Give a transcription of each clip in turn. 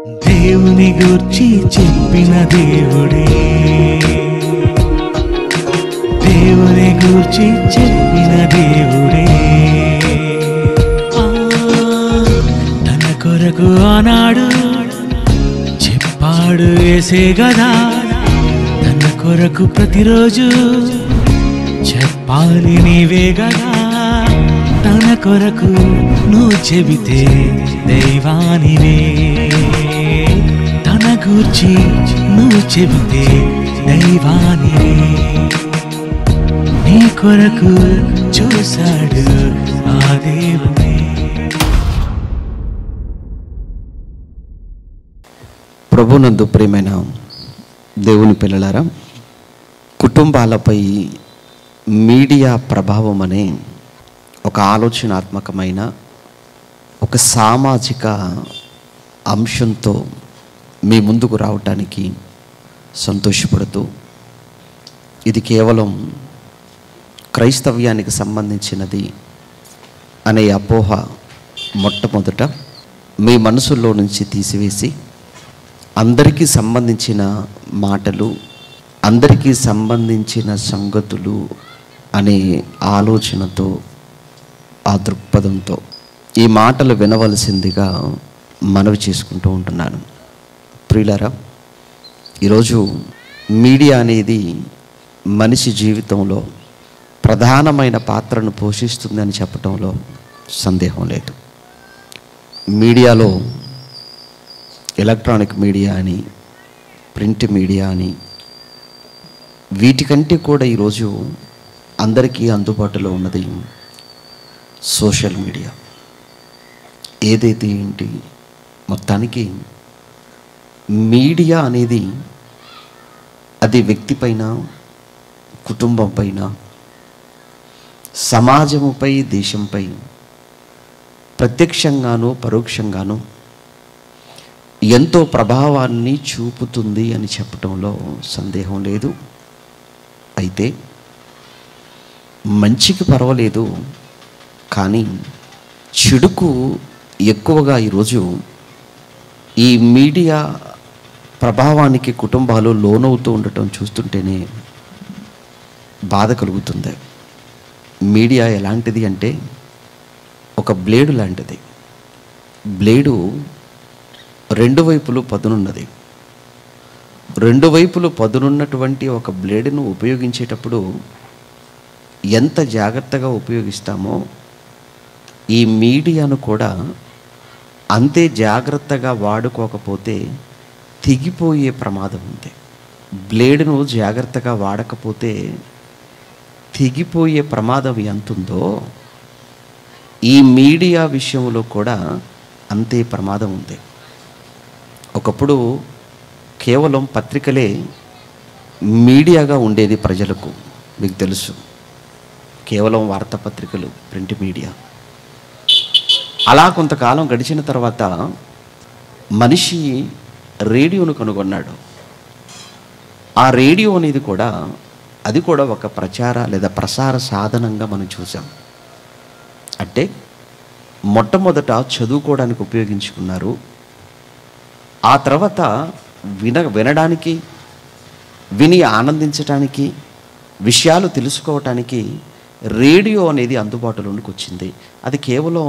దేవుని గూర్చి చెప్పిన దేవుడే, దేవుని గూర్చి చెప్పిన దేవుడే, తన కొరకు ఆనాడు చెప్పాడు యేసే గదా, తన కొరకు ప్రతిరోజు చెప్పాలి నీవే గదా. తన కొరకు నువ్వు చెబితే దైవానివే, తన గూర్చి నువ్వు చెబితే దైవానివే. నీ కొరకు చూశాడు ఆ దేవుడే. ప్రభునందు ప్రియమైన దేవుని పిల్లలారా, కుటుంబాలపై మీడియా ప్రభావం అనే ఒక ఆలోచనాత్మకమైన ఒక సామాజిక అంశంతో మీ ముందుకు రావటానికి సంతోషపడుతూ, ఇది కేవలం క్రైస్తవ్యానికి సంబంధించినది అనే అపోహ మొట్టమొదట మీ మనసులో నుంచి తీసివేసి, అందరికీ సంబంధించిన మాటలు, అందరికీ సంబంధించిన సంగతులు అనే ఆలోచనతో, ఆ దృక్పథంతో ఈ మాటలు వినవలసిందిగా మనవి చేసుకుంటూ ఉంటున్నాను. ప్రియులారా, ఈరోజు మీడియా అనేది మనిషి జీవితంలో ప్రధానమైన పాత్రను పోషిస్తుందని చెప్పడంలో సందేహం లేదు. మీడియాలో ఎలక్ట్రానిక్ మీడియా అని, ప్రింట్ మీడియా అని, వీటికంటే కూడా ఈరోజు అందరికీ అందుబాటులో ఉన్నది సోషల్ మీడియా. ఏదైతే ఏంటి, మొత్తానికి మీడియా అనేది అది వ్యక్తి పైన, కుటుంబం పైన, సమాజముపై, దేశంపై ప్రత్యక్షంగాను పరోక్షంగాను ఎంతో ప్రభావాన్ని చూపుతుంది అని చెప్పడంలో సందేహం లేదు. అయితే మంచికి పర్వాలేదు, కానీ చెడుకు ఎక్కువగా ఈరోజు ఈ మీడియా ప్రభావానికి కుటుంబాలు లోనవుతూ ఉండటం చూస్తుంటేనే బాధ కలుగుతుంది. మీడియా ఎలాంటిది అంటే ఒక బ్లేడు లాంటిది. బ్లేడు రెండు వైపులు పదునున్నది. రెండు వైపులు పదునున్నటువంటి ఒక బ్లేడును ఉపయోగించేటప్పుడు ఎంత జాగ్రత్తగా ఉపయోగిస్తామో, ఈ మీడియాను కూడా అంతే జాగ్రత్తగా వాడుకోకపోతే తెగిపోయే ప్రమాదం ఉంది. బ్లేడును జాగ్రత్తగా వాడకపోతే తెగిపోయే ప్రమాదం ఎంతుందో, ఈ మీడియా విషయంలో కూడా అంతే ప్రమాదం ఉంది. ఒకప్పుడు కేవలం పత్రికలే మీడియాగా ఉండేది ప్రజలకు, మీకు తెలుసు. కేవలం వార్తాపత్రికలు, ప్రింట్ మీడియా. అలా కొంతకాలం గడిచిన తర్వాత మనిషి రేడియోను కనుగొన్నాడు. ఆ రేడియో అనేది కూడా, అది కూడా ఒక ప్రచార లేదా ప్రసార సాధనంగా మనం చూసాం. అంటే మొట్టమొదట చదువుకోవడానికి ఉపయోగించుకున్నారు. ఆ తర్వాత వినడానికి, విని ఆనందించటానికి, విషయాలు తెలుసుకోవటానికి రేడియో అనేది అందుబాటులోనికి వచ్చింది. అది కేవలం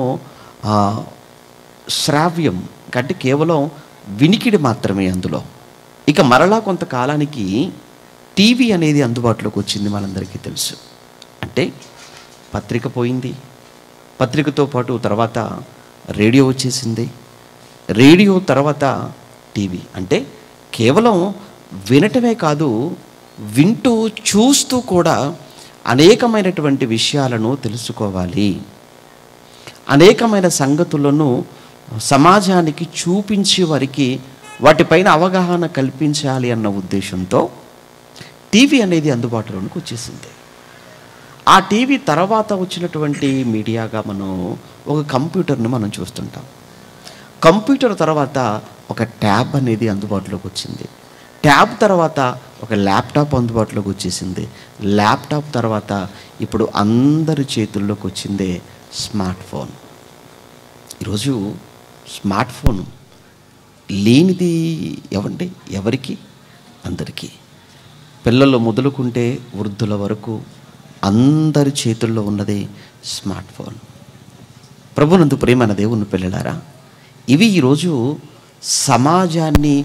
శ్రావ్యం అంటే కేవలం వినికిడి మాత్రమే అందులో. ఇక మరలా కొంతకాలానికి టీవీ అనేది అందుబాటులోకి వచ్చింది, మనందరికీ తెలుసు. అంటే పత్రిక పోయింది, పత్రికతో పాటు తర్వాత రేడియో వచ్చేసింది, రేడియో తర్వాత టీవీ. అంటే కేవలం వినటమే కాదు, వింటూ చూస్తూ కూడా అనేకమైనటువంటి విషయాలను తెలుసుకోవాలి, అనేకమైన సంగతులను సమాజానికి చూపించి వారికి వాటిపైన అవగాహన కల్పించాలి అన్న ఉద్దేశంతో టీవీ అనేది అందుబాటులోనికి వచ్చేసింది. ఆ టీవీ తర్వాత వచ్చినటువంటి మీడియాగా మనం ఒక కంప్యూటర్ని మనం చూస్తుంటాం. కంప్యూటర్ తర్వాత ఒక ట్యాబ్ అనేది అందుబాటులోకి వచ్చింది. ట్యాబ్ తర్వాత ఒక ల్యాప్టాప్ అందుబాటులోకి వచ్చేసింది. ల్యాప్టాప్ తర్వాత ఇప్పుడు అందరి చేతుల్లోకి వచ్చిందే స్మార్ట్ ఫోన్. ఈరోజు స్మార్ట్ ఫోన్ లేనిది ఎవండి ఎవరికి? అందరికీ. పిల్లలు మొదలుకుంటే వృద్ధుల వరకు అందరి చేతుల్లో ఉన్నది స్మార్ట్ ఫోన్. ప్రభునందు ప్రియమైన దేవుని పిల్లలారా, ఇవి ఈరోజు సమాజాన్ని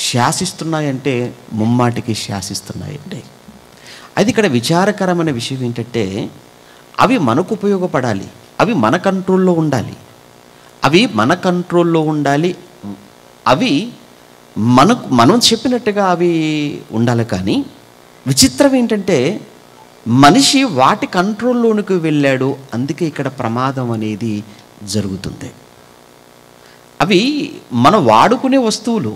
శాసిస్తున్నాయంటే ముమ్మాటికి శాసిస్తున్నాయండి. అది ఇక్కడ విచారకరమైన విషయం ఏంటంటే, అవి మనకు ఉపయోగపడాలి, అవి మన కంట్రోల్లో ఉండాలి, అవి మన కంట్రోల్లో ఉండాలి, అవి మనం చెప్పినట్టుగా అవి ఉండాలి. కానీ విచిత్రం ఏంటంటే, మనిషి వాటి కంట్రోల్లోనికి వెళ్ళాడు. అందుకే ఇక్కడ ప్రమాదం అనేది జరుగుతుంది. అవి మనం వాడుకునే వస్తువులు,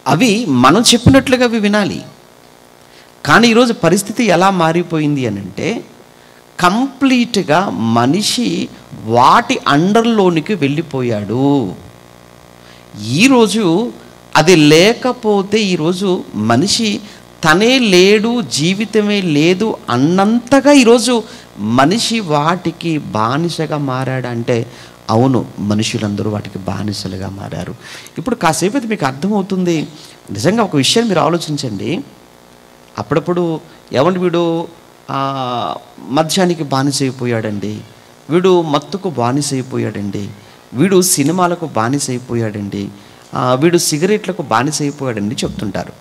అవి మనం చెప్పినట్లుగా అవి వినాలి. కానీ ఈరోజు పరిస్థితి ఎలా మారిపోయింది అని అంటే, కంప్లీట్గా మనిషి వాటి అండర్లోనికి వెళ్ళిపోయాడు. ఈరోజు అది లేకపోతే ఈరోజు మనిషి తనే లేడు, జీవితమే లేదు అన్నంతగా ఈరోజు మనిషి వాటికి బానిసగా మారాడంటే, అవును, మనుషులందరూ వాటికి బానిసలుగా మారారు. ఇప్పుడు కాసేపు అయితే మీకు అర్థమవుతుంది. నిజంగా ఒక విషయాన్ని మీరు ఆలోచించండి. అప్పుడప్పుడు ఏమంటే వీడు మద్యానికి బానిసైపోయాడండి, వీడు మత్తుకు బానిసైపోయాడండి, వీడు సినిమాలకు బానిసైపోయాడండి, వీడు సిగరెట్లకు బానిసైపోయాడండి చెప్తుంటారు.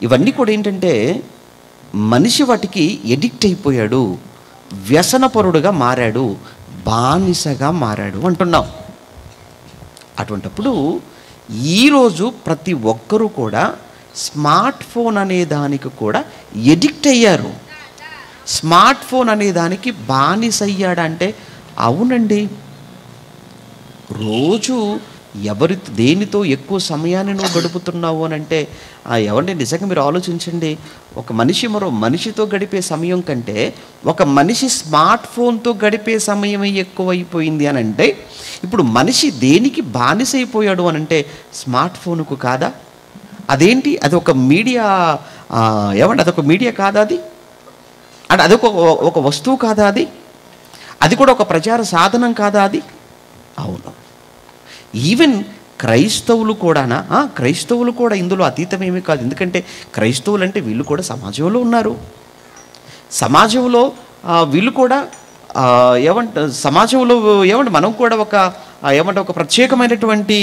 ఇవన్నీ కూడా ఏంటంటే మనిషి వాటికి ఎడిక్ట్ అయిపోయాడు, వ్యసనపరుడుగా మారాడు, బానిసగా మారాడు అంటున్నాం. అటువంటప్పుడు ఈరోజు ప్రతి ఒక్కరూ కూడా స్మార్ట్ ఫోన్ అనే దానికి కూడా ఎడిక్ట్ అయ్యారు. స్మార్ట్ ఫోన్ అనే దానికి బానిసయ్యాడంటే అవునండి. రోజు దేనితో ఎక్కువ సమయాన్ని నువ్వు గడుపుతున్నావు అని అంటే ఎవరిని నిజంగా మీరు ఆలోచించండి. ఒక మనిషి మరో మనిషితో గడిపే సమయం కంటే ఒక మనిషి స్మార్ట్ ఫోన్తో గడిపే సమయం ఎక్కువైపోయింది అని అంటే, ఇప్పుడు మనిషి దేనికి బానిసైపోయాడు అని అంటే స్మార్ట్ ఫోన్కు కాదా? అదేంటి? అది ఒక మీడియా, ఏమంటే అదొక మీడియా కాదా? అది అంటే అదొక ఒక వస్తువు కాదా? అది కూడా ఒక ప్రచార సాధనం కాదా? అది అవును. ఈవెన్ క్రైస్తవులు కూడా ఇందులో అతీతమేమీ కాదు. ఎందుకంటే క్రైస్తవులు అంటే వీళ్ళు కూడా సమాజంలో ఉన్నారు. సమాజంలో వీళ్ళు కూడా సమాజంలో మనం కూడా ఒక ప్రత్యేకమైనటువంటి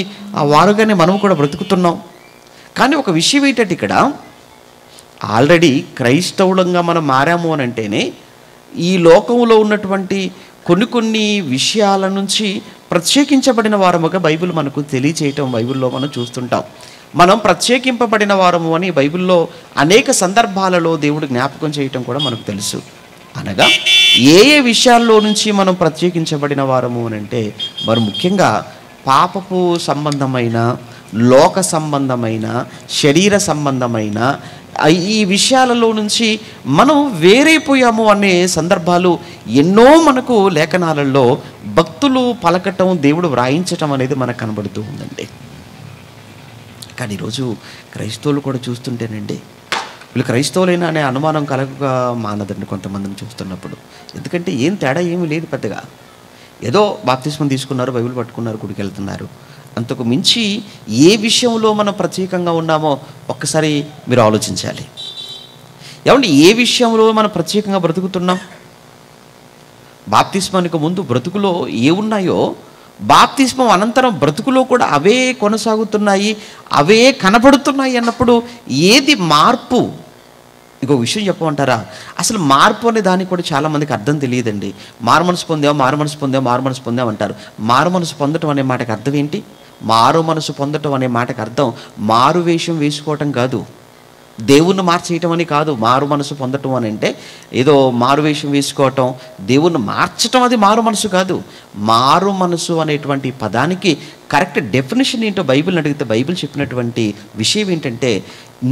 వారుగానే మనం కూడా బ్రతుకుతున్నాం. కానీ ఒక విషయం ఏంటంటే, ఇక్కడ ఆల్రెడీ క్రైస్తవులంగా మనం మారాము అని అంటేనే ఈ లోకంలో ఉన్నటువంటి కొన్ని విషయాల నుంచి ప్రత్యేకించబడిన వారముగా బైబిల్ మనకు తెలియచేయటం బైబిల్లో మనం చూస్తుంటాం. మనం ప్రత్యేకింపబడిన వారము అని బైబిల్లో అనేక సందర్భాలలో దేవుడు జ్ఞాపకం చేయటం కూడా మనకు తెలుసు. అనగా ఏ విషయాల్లో నుంచి మనం ప్రత్యేకించబడిన వారము అని అంటే, మరి ముఖ్యంగా పాపపు సంబంధమైన, లోక సంబంధమైన, శరీర సంబంధమైన ఈ విషయాలలో నుంచి మనం వేరైపోయాము అనే సందర్భాలు ఎన్నో మనకు లేఖనాలలో భక్తులు పలకటం, దేవుడు వ్రాయించటం అనేది మనకు కనబడుతూ ఉందండి. కానీ ఈరోజు క్రైస్తవులు కూడా చూస్తుంటేనండి, వీళ్ళు క్రైస్తవులైనా అనే అనుమానం కలగక మానదండి కొంతమందిని చూస్తున్నప్పుడు. ఎందుకంటే ఏం తేడా ఏమీ లేదు పెద్దగా. ఏదో బాప్తిస్మం తీసుకున్నారు, బైబిల్ పట్టుకున్నారు, గుడికి వెళ్తున్నారు. అంతకు మించి ఏ విషయంలో మనం ప్రత్యేకంగా ఉన్నామో ఒక్కసారి మీరు ఆలోచించాలి. ఏమంటే ఏ విషయంలో మనం ప్రత్యేకంగా బ్రతుకుతున్నాం? బాప్తిస్మానికి ముందు బ్రతుకులో ఏమున్నాయో బాప్తిస్మం అనంతరం బ్రతుకులో కూడా అవే కొనసాగుతున్నాయి, అవే కనబడుతున్నాయి అన్నప్పుడు ఏది మార్పు? ఇంకో విషయం చెప్పమంటారా? అసలు మార్పు అనే దానికి కూడా చాలామందికి అర్థం తెలియదండి. మారు మనసు పొందాం అంటారు. మారు మనసు పొందటం అనే మాటకు అర్థం ఏంటి? మారు మనసు పొందటం అనే మాటకు అర్థం మారు వేషం వేసుకోవటం కాదు, దేవుణ్ణి మార్చేయటం అని కాదు. మారు మనసు పొందటం అని అంటే ఏదో మారు వేషం వేసుకోవటం, దేవుణ్ణి మార్చటం, అది మారు మనసు కాదు. మారు మనసు అనేటువంటి పదానికి కరెక్ట్ డెఫినేషన్ ఏంటో బైబిల్ని అడిగితే బైబిల్ చెప్పినటువంటి విషయం ఏంటంటే,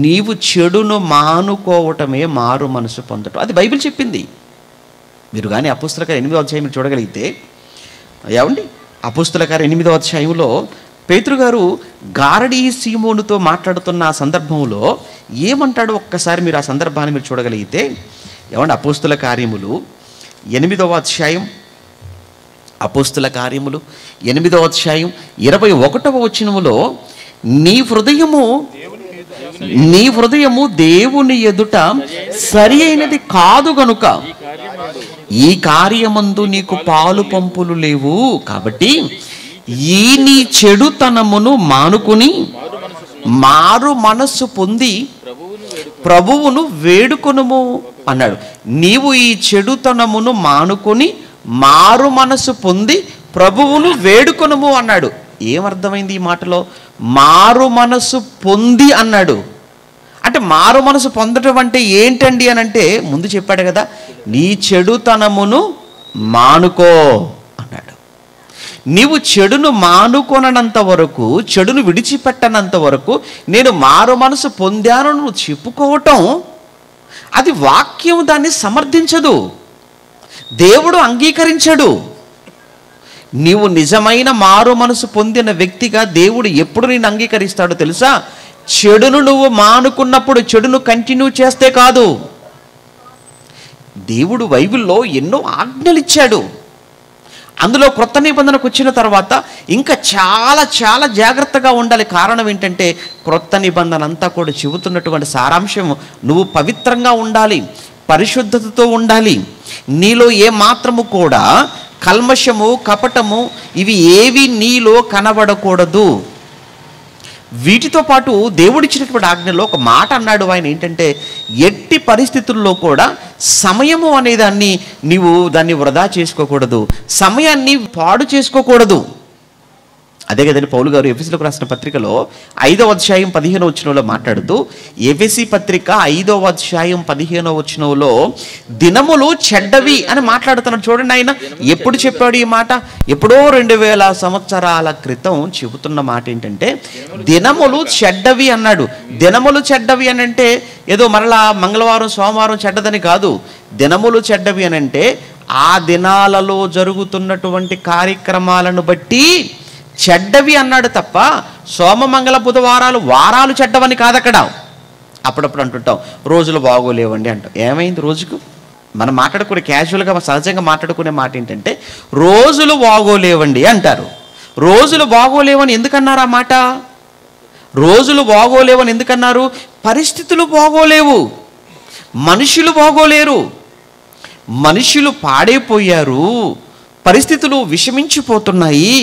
నీవు చెడును మానుకోవటమే మారు మనసు పొందటం. అది బైబిల్ చెప్పింది. మీరు కానీ అపోస్తల కార్యం 8వ అధ్యాయం మీరు చూడగలిగితే, ఏమండి అపోస్తల కార్యం 8వ అధ్యాయంలో పేతురు గారు గారడీ సీమోనుతో మాట్లాడుతున్న ఆ సందర్భంలో ఏమంటాడో ఒక్కసారి మీరు ఆ సందర్భాన్ని మీరు చూడగలిగితే, ఏమండి అపోస్తల కార్యములు 8వ అధ్యాయం, అపోస్తల కార్యములు 8వ అధ్యాయం 21వ వచనములో నీ హృదయము దేవుని ఎదుట సరి అయినది కాదు గనుక ఈ కార్యమందు నీకు పాలు పంపులు లేవు. కాబట్టి ఈ నీ చెడుతనమును మానుకుని మారు మనస్సు పొంది ప్రభువును వేడుకొనుము అన్నాడు. నీవు ఈ చెడుతనమును మానుకొని మారు మనస్సు పొంది ప్రభువును వేడుకొనుము అన్నాడు. ఏమర్థమైంది ఈ మాటలో? మారు మనస్సు పొంది అన్నాడు. అంటే మారు మనసు పొందటం అంటే ఏంటండి అని అంటే ముందు చెప్పాడు కదా, నీ చెడుతనమును మానుకో అన్నాడు. నీవు చెడును మానుకొనంత వరకు, చెడును విడిచిపెట్టనంత వరకు నేను మారు మనసు పొందాను నువ్వు చెప్పుకోవటం, అది వాక్యం దాన్ని సమర్థించదు, దేవుడు అంగీకరించడు. నీవు నిజమైన మారు మనసు పొందిన వ్యక్తిగా దేవుడు ఎప్పుడు నిన్ను అంగీకరిస్తాడో తెలుసా? చెడును నువ్వు మానుకున్నప్పుడు, చెడును కంటిన్యూ చేస్తే కాదు. దేవుడు బైబిల్లో ఎన్నో ఆజ్ఞలు ఇచ్చాడు. అందులో క్రొత్త నిబంధనకు వచ్చిన తర్వాత ఇంకా చాలా చాలా జాగ్రత్తగా ఉండాలి. కారణం ఏంటంటే క్రొత్త నిబంధన అంతా కూడా చెబుతున్నటువంటి సారాంశం, నువ్వు పవిత్రంగా ఉండాలి, పరిశుద్ధతతో ఉండాలి, నీలో ఏ మాత్రము కూడా కల్మషము కపటము ఇవి ఏవి నీలో కనబడకూడదు. వీటితో పాటు దేవుడిచ్చినటువంటి ఆజ్ఞలో ఒక మాట అన్నాడు ఆయన, ఏంటంటే ఎట్టి పరిస్థితుల్లో కూడా సమయము అనేదాన్ని నీవు దాన్ని వృధా చేసుకోకూడదు, సమయాన్ని పాడు చేసుకోకూడదు. అదే కదండి పౌలు గారు ఎఫెసీలకు రాసిన పత్రికలో 5వ అధ్యాయం 15వ వచనంలో మాట్లాడుతూ, ఎఫెసీ పత్రిక 5వ అధ్యాయం 15వ వచనంలో దినములు చెడ్డవి అని మాట్లాడుతున్నాడు. చూడండి, ఆయన ఎప్పుడు చెప్పాడు ఈ మాట? ఎప్పుడో 2000 సంవత్సరాల క్రితం చెబుతున్న మాట ఏంటంటే దినములు చెడ్డవి అన్నాడు. దినములు చెడ్డవి అని అంటే ఏదో మరలా మంగళవారం సోమవారం చెడ్డదని కాదు. దినములు చెడ్డవి అని అంటే ఆ దినాలలో జరుగుతున్నటువంటి కార్యక్రమాలను బట్టి చెడ్డవి అన్నాడు తప్ప సోమ మంగళ బుధవారాలు వారాలు చెడ్డవని కాదు అక్కడ. అప్పుడప్పుడు అంటుంటాం రోజులు బాగోలేవండి అంటాం. ఏమైంది రోజుకు? మనం మాట్లాడుకునే క్యాజువల్గా సహజంగా మాట్లాడుకునే మాట ఏంటంటే రోజులు బాగోలేవండి అంటారు. రోజులు బాగోలేవని ఎందుకన్నారు ఆ మాట? రోజులు బాగోలేవని ఎందుకన్నారు? పరిస్థితులు బాగోలేవు, మనుషులు బాగోలేరు, మనుషులు పాడైపోయారు, పరిస్థితులు విషమించిపోతున్నాయి.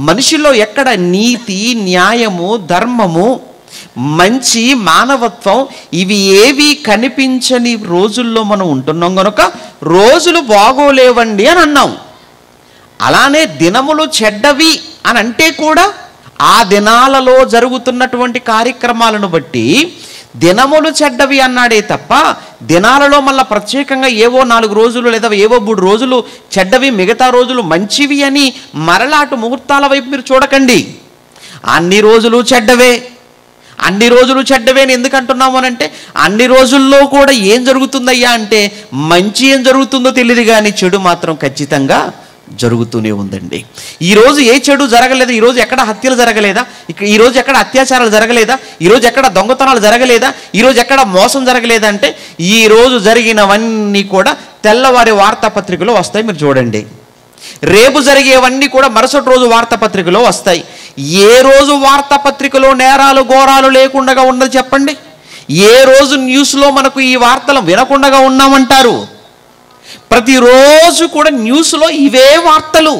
మనిషిలో ఎక్కడ నీతి, న్యాయము, ధర్మము, మంచి, మానవత్వం ఇవి ఏవి కనిపించని రోజుల్లో మనం ఉంటున్నాం కనుక రోజులు బాగోలేవండి అని అన్నాం. అలానే దినములు చెడ్డవి అని అంటే కూడా ఆ దినాలలో జరుగుతున్నటువంటి కార్యక్రమాలను బట్టి దినములు చెడ్డవి అన్నాడే తప్ప దినాలలో మళ్ళీ ప్రత్యేకంగా ఏవో 4 రోజులు లేదా ఏవో 3 రోజులు చెడ్డవి మిగతా రోజులు మంచివి అని మరలాటు ముహూర్తాల వైపు మీరు చూడకండి. అన్ని రోజులు చెడ్డవే, అన్ని రోజులు చెడ్డవే అని ఎందుకు అంటున్నాము అని అంటే అన్ని రోజుల్లో కూడా ఏం జరుగుతుందయ్యా అంటే మంచి ఏం జరుగుతుందో తెలియదు కానీ చెడు మాత్రం ఖచ్చితంగా జరుగుతూనే ఉందండి. ఈరోజు ఏ చెడు జరగలేదు, ఈరోజు ఎక్కడ హత్యలు జరగలేదా, ఈరోజు ఎక్కడ అత్యాచారాలు జరగలేదా, ఈరోజు ఎక్కడ దొంగతనాలు జరగలేదా, ఈరోజు ఎక్కడ మోసం జరగలేదా అంటే ఈరోజు జరిగినవన్నీ కూడా తెల్లవారి వార్తాపత్రికలో వస్తాయి. మీరు చూడండి, రేపు జరిగేవన్నీ కూడా మరుసటి రోజు వార్తాపత్రికలో వస్తాయి. ఏ రోజు వార్తాపత్రికలో నేరాలు ఘోరాలు లేకుండా ఉన్నది చెప్పండి? ఏ రోజు న్యూస్లో మనకు ఈ వార్తలు వినకుండా ఉన్నామంటారు? ప్రతిరోజు కూడా న్యూస్లో ఇవే వార్తలు.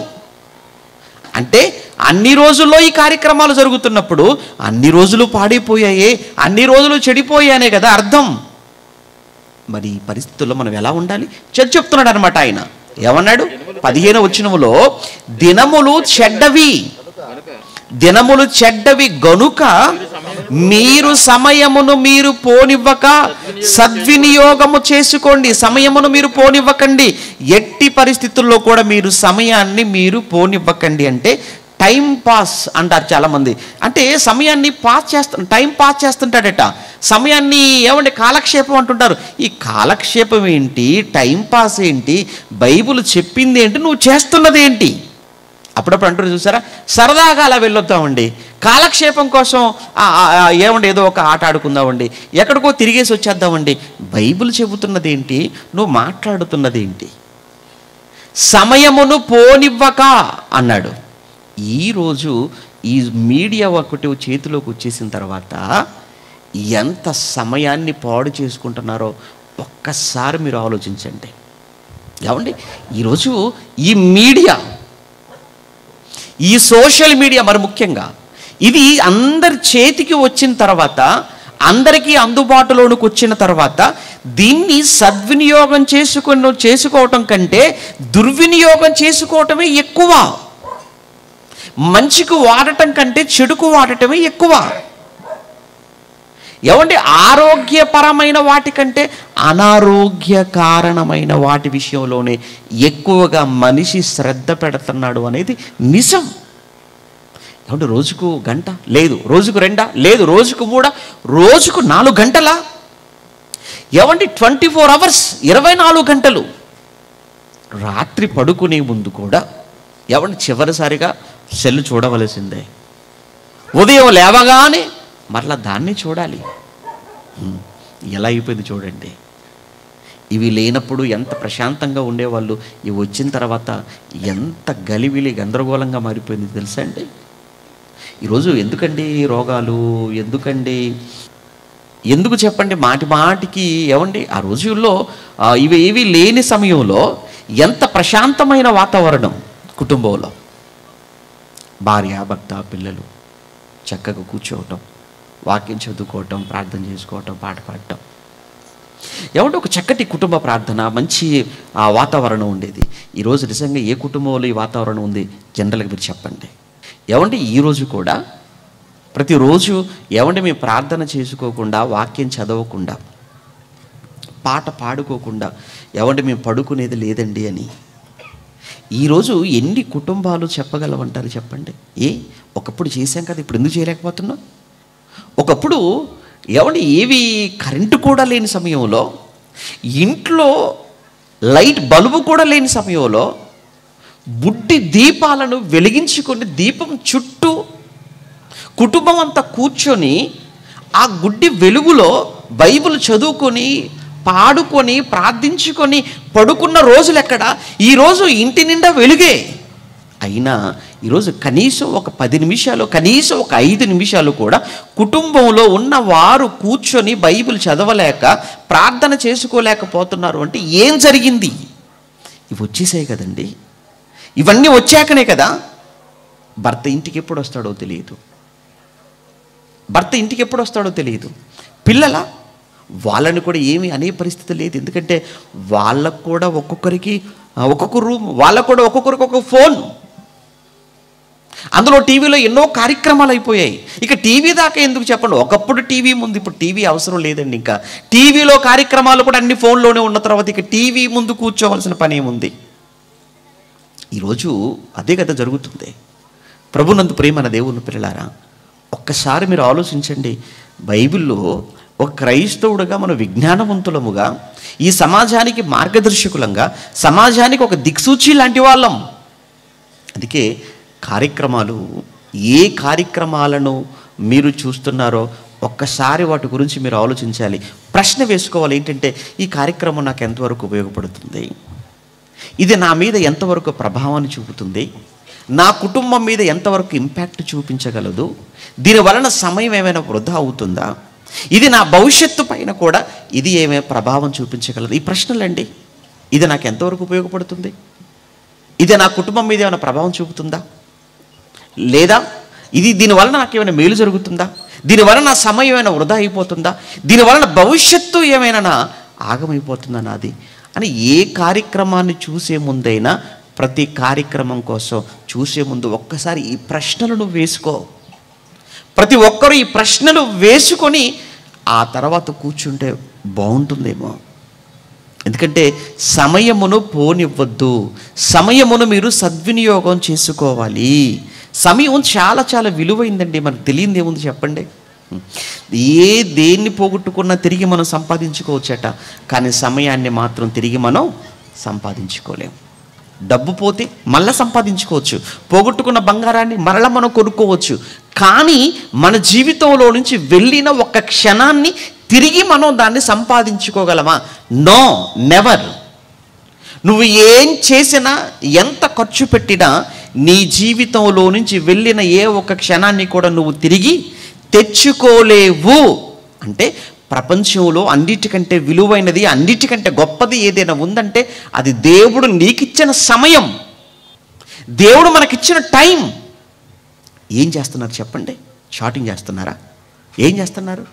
అంటే అన్ని రోజుల్లో ఈ కార్యక్రమాలు జరుగుతున్నప్పుడు అన్ని రోజులు పాడైపోయాయే, అన్ని రోజులు చెడిపోయానే కదా అర్థం. మరి ఈ పరిస్థితుల్లో మనం ఎలా ఉండాలి? చెప్తున్నాడు అనమాట ఆయన. ఏమన్నాడు? 15వ వచనములో దినములు చెడ్డవి, దినములు చెడ్డవి గనుక మీరు సమయమును మీరు పోనివ్వక సద్వినియోగము చేసుకోండి. సమయమును మీరు పోనివ్వకండి, ఎట్టి పరిస్థితుల్లో కూడా మీరు సమయాన్ని మీరు పోనివ్వకండి. అంటే టైం పాస్ అంటారు చాలామంది. అంటే సమయాన్ని టైం పాస్ చేస్తుంటాడట. సమయాన్ని ఏమంటే కాలక్షేపం అంటుంటారు. ఈ కాలక్షేపం ఏంటి, టైం పాస్ ఏంటి, బైబిల్ చెప్పింది ఏంటి, నువ్వు చేస్తున్నది ఏంటి? అప్పుడప్పుడు అంటారు చూసారా, సరదాగా అలా వెళ్ళొద్దామండి, కాలక్షేపం కోసం ఏమండి ఏదో ఒక ఆట ఆడుకుందామండి, ఎక్కడికో తిరిగేసి వచ్చేద్దామండి. బైబిల్ చెబుతున్నది ఏంటి, నువ్వు మాట్లాడుతున్నది ఏంటి? సమయమును పోనివ్వక అన్నాడు. ఈరోజు ఈ మీడియా ఒకటి చేతిలోకి వచ్చేసిన తర్వాత ఎంత సమయాన్ని పాడు చేసుకుంటున్నారో ఒక్కసారి మీరు ఆలోచించండి. ఏమండి, ఈరోజు ఈ మీడియా, ఈ సోషల్ మీడియా మరి ముఖ్యంగా ఇది అందరి చేతికి వచ్చిన తర్వాత, అందరికీ అందుబాటులోనికి వచ్చిన తర్వాత దీన్ని సద్వినియోగం చేసుకోవటం కంటే దుర్వినియోగం చేసుకోవటమే ఎక్కువ. మంచికి వాడటం కంటే చెడుకు వాడటమే ఎక్కువ. ఏమంటే ఆరోగ్యపరమైన వాటికంటే అనారోగ్య కారణమైన వాటి విషయంలోనే ఎక్కువగా మనిషి శ్రద్ధ పెడుతున్నాడు అనేది నిజం. ఏమంటే రోజుకు గంట లేదు, రోజుకు 2 లేదు, రోజుకు 3, రోజుకు 4 గంటలా? ఏమంటే 24 hours 24 గంటలు. రాత్రి పడుకునే ముందు కూడా ఏమంటే చివరిసారిగా సెల్ చూడవలసిందే. ఉదయం లేవగానే మరలా దాన్ని చూడాలి. ఎలా అయిపోయింది చూడండి. ఇవి లేనప్పుడు ఎంత ప్రశాంతంగా ఉండేవాళ్ళు, ఇవి వచ్చిన తర్వాత ఎంత గలివిలి గందరగోళంగా మారిపోయింది తెలుసా అండి. ఈరోజు ఎందుకండి రోగాలు, ఎందుకు చెప్పండి, మాటి మాటికి. ఏమండి ఆ రోజుల్లో ఇవి లేని సమయంలో ఎంత ప్రశాంతమైన వాతావరణం కుటుంబంలో. భార్య, భర్త, పిల్లలు చక్కగా కూర్చోవటం, వాక్యం చదువుకోవటం, ప్రార్థన చేసుకోవటం, పాట పాడటం. ఏమంటే ఒక చక్కటి కుటుంబ ప్రార్థన, మంచి వాతావరణం ఉండేది. ఈరోజు నిజంగా ఏ కుటుంబంలో ఈ వాతావరణం ఉంది జనరల్గా మీరు చెప్పండి. ఏమంటే ఈరోజు కూడా ప్రతిరోజు ఏమంటే మేము ప్రార్థన చేసుకోకుండా, వాక్యం చదవకుండా, పాట పాడుకోకుండా ఏమంటే మేము పడుకునేది లేదండి అని ఈరోజు ఎన్ని కుటుంబాలు చెప్పగలవంటారు చెప్పండి. ఒకప్పుడు చేశాం కదా, ఇప్పుడు ఎందుకు చేయలేకపోతున్నాం? ఒకప్పుడు ఏమంటే ఏవి కరెంటు కూడా లేని సమయంలో, ఇంట్లో లైట్ బల్బు కూడా లేని సమయంలో బుడ్డి దీపాలను వెలిగించుకొని దీపం చుట్టూ కుటుంబం అంతా కూర్చొని ఆ గుడ్డి వెలుగులో బైబిల్ చదువుకొని, పాడుకొని, ప్రార్థించుకొని పడుకున్న రోజులు ఎక్కడ? ఈరోజు ఇంటి నిండా వెలుగే. అయినా ఈరోజు కనీసం ఒక 10 నిమిషాలు, కనీసం ఒక 5 నిమిషాలు కూడా కుటుంబంలో ఉన్న వారు కూర్చొని బైబిల్ చదవలేక, ప్రార్థన చేసుకోలేకపోతున్నారు అంటే ఏం జరిగింది? ఇవి వచ్చేసాయి కదండి. ఇవన్నీ వచ్చాకనే కదా. భర్త ఇంటికి ఎప్పుడు వస్తాడో తెలియదు. పిల్లల వాళ్ళని కూడా ఏమీ అనే పరిస్థితి లేదు. ఎందుకంటే వాళ్ళకు కూడా ఒక్కొక్కరికి ఒక్కొక్క రూమ్, వాళ్ళకు కూడా ఒక్కొక్కరికి ఒక్కొక్క ఫోన్, అందులో టీవీలో ఎన్నో కార్యక్రమాలు అయిపోయాయి. ఇక టీవీ దాకా ఎందుకు చెప్పండి. ఒకప్పుడు టీవీ ముందు, ఇప్పుడు టీవీ అవసరం లేదండి. ఇంకా టీవీలో కార్యక్రమాలు కూడా అన్ని ఫోన్లోనే ఉన్న తర్వాత ఇక టీవీ ముందు కూర్చోవలసిన పని ఏముంది? ఈరోజు అదే కదా జరుగుతుంది. ప్రభునందు ప్రేమ దేవుని పిల్లలారా, ఒక్కసారి మీరు ఆలోచించండి. బైబిల్లో ఒక క్రైస్తవుడుగా మనం విజ్ఞానవంతులముగా, ఈ సమాజానికి మార్గదర్శకులంగా, సమాజానికి ఒక దిక్సూచి లాంటి వాళ్ళం. అందుకే కార్యక్రమాలు, ఏ కార్యక్రమాలను మీరు చూస్తున్నారో ఒక్కసారి వాటి గురించి మీరు ఆలోచించాలి. ప్రశ్న వేసుకోవాలి. ఏంటంటే ఈ కార్యక్రమం నాకు ఎంతవరకు ఉపయోగపడుతుంది? ఇది నా మీద ఎంతవరకు ప్రభావాన్ని చూపుతుంది? నా కుటుంబం మీద ఎంతవరకు ఇంపాక్ట్ చూపించగలదు? దీనివలన సమయం ఏమైనా వృధా అవుతుందా? ఇది నా భవిష్యత్తు పైన కూడా ఇది ఏమైనా ప్రభావం చూపించగలదు? ఈ ప్రశ్నలండి. ఇది నాకు ఎంతవరకు ఉపయోగపడుతుంది? ఇది నా కుటుంబం మీద ఏమైనా ప్రభావం చూపుతుందా? లేదా దీనివలన నాకు ఏమైనా మేలు జరుగుతుందా? దీనివలన నా సమయం ఏమైనా వృధా అయిపోతుందా? దీనివలన భవిష్యత్తు ఏమైనా ఆగమైపోతుందా నాది అని ఏ కార్యక్రమాన్ని చూసే ముందైనా, ప్రతి కార్యక్రమం కోసం చూసే ముందు ఒక్కసారి ఈ ప్రశ్నలను వేసుకో. ప్రతి ఒక్కరూ ఈ ప్రశ్నలు వేసుకొని ఆ తర్వాత కూర్చుంటే బాగుంటుందేమో. ఎందుకంటే సమయమును పోనివ్వద్దు. సమయమును మీరు సద్వినియోగం చేసుకోవాలి. సమయం చాలా చాలా విలువైందండి. మనకు తెలియంది ఏముంది చెప్పండి. దేన్ని పోగొట్టుకున్నా తిరిగి మనం సంపాదించుకోవచ్చట, కానీ సమయాన్ని మాత్రం తిరిగి మనం సంపాదించుకోలేము. డబ్బు పోతే మళ్ళీ సంపాదించుకోవచ్చు, పోగొట్టుకున్న బంగారాన్ని మరలా మనం కొనుక్కోవచ్చు, కానీ మన జీవితంలో నుంచి వెళ్ళిన ఒక్క క్షణాన్ని తిరిగి మనం దాన్ని సంపాదించుకోగలమా? No, never. నువ్వు ఏం చేసినా, ఎంత ఖర్చు పెట్టినా నీ జీవితంలో నుంచి వెళ్ళిన ఏ ఒక్క క్షణాన్ని కూడా నువ్వు తిరిగి తెచ్చుకోలేవు. అంటే ప్రపంచంలో అన్నిటికంటే విలువైనది, అన్నిటికంటే గొప్పది ఏదైనా ఉందంటే అది దేవుడు నీకిచ్చిన సమయం, దేవుడు మనకిచ్చిన టైం. ఏం చేస్తున్నారు చెప్పండి? షాటింగ్ చేస్తున్నారా? ఏం చేస్తున్నారు?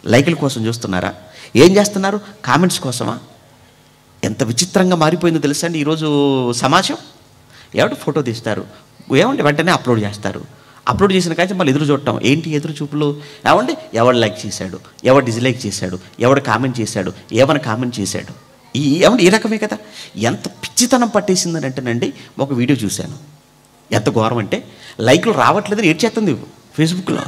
లైకుల కోసం చూస్తున్నారా? ఏం చేస్తున్నారు? కామెంట్స్ కోసమా? ఎంత విచిత్రంగా మారిపోయిందో తెలుసా అండి ఈరోజు సమాజం. ఏమంటే ఫోటో తీస్తారు, ఏమంటే వెంటనే అప్లోడ్ చేస్తారు. అప్లోడ్ చేసిన కానీ మళ్ళీ ఎదురు చూడటం. ఏంటి ఎదురు చూపులు? ఏమంటే ఎవడు లైక్ చేశాడు, ఎవడు డిస్లైక్ చేశాడు, ఎవడు కామెంట్ చేశాడు, ఏమైనా కామెంట్ చేశాడు, ఏమంటే ఈ రకమే కదా. ఎంత పిచ్చితనం పట్టేసిందని అంటేనండి, ఒక వీడియో చూశాను. ఎంత ఘోరం అంటే లైక్లు రావట్లేదని ఏడ్చేస్తుంది ఫేస్బుక్లో.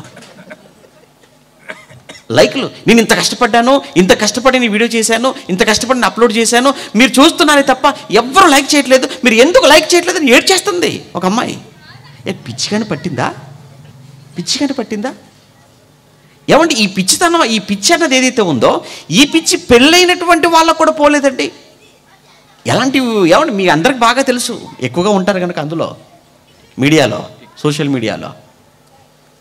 లైక్లు, నేను ఇంత కష్టపడ్డాను, ఇంత కష్టపడి నేను వీడియో చేశాను, ఇంత కష్టపడి నేను అప్లోడ్ చేశాను, మీరు చూస్తున్నారే తప్ప ఎవ్వరూ లైక్ చేయట్లేదు, మీరు ఎందుకు లైక్ చేయట్లేదు అని ఏడ్చేస్తుంది ఒక అమ్మాయి. పిచ్చిగాని పట్టిందా? పిచ్చిగాని పట్టిందా? ఏమంటే ఈ పిచ్చితనం, ఈ పిచ్చి అన్నది ఏదైతే ఉందో, ఈ పిచ్చి పెళ్ళైనటువంటి వాళ్ళకు కూడా పోలేదండి. ఎలాంటివి ఏమంటే మీ అందరికి బాగా తెలుసు, ఎక్కువగా ఉంటారు కనుక అందులో మీడియాలో, సోషల్ మీడియాలో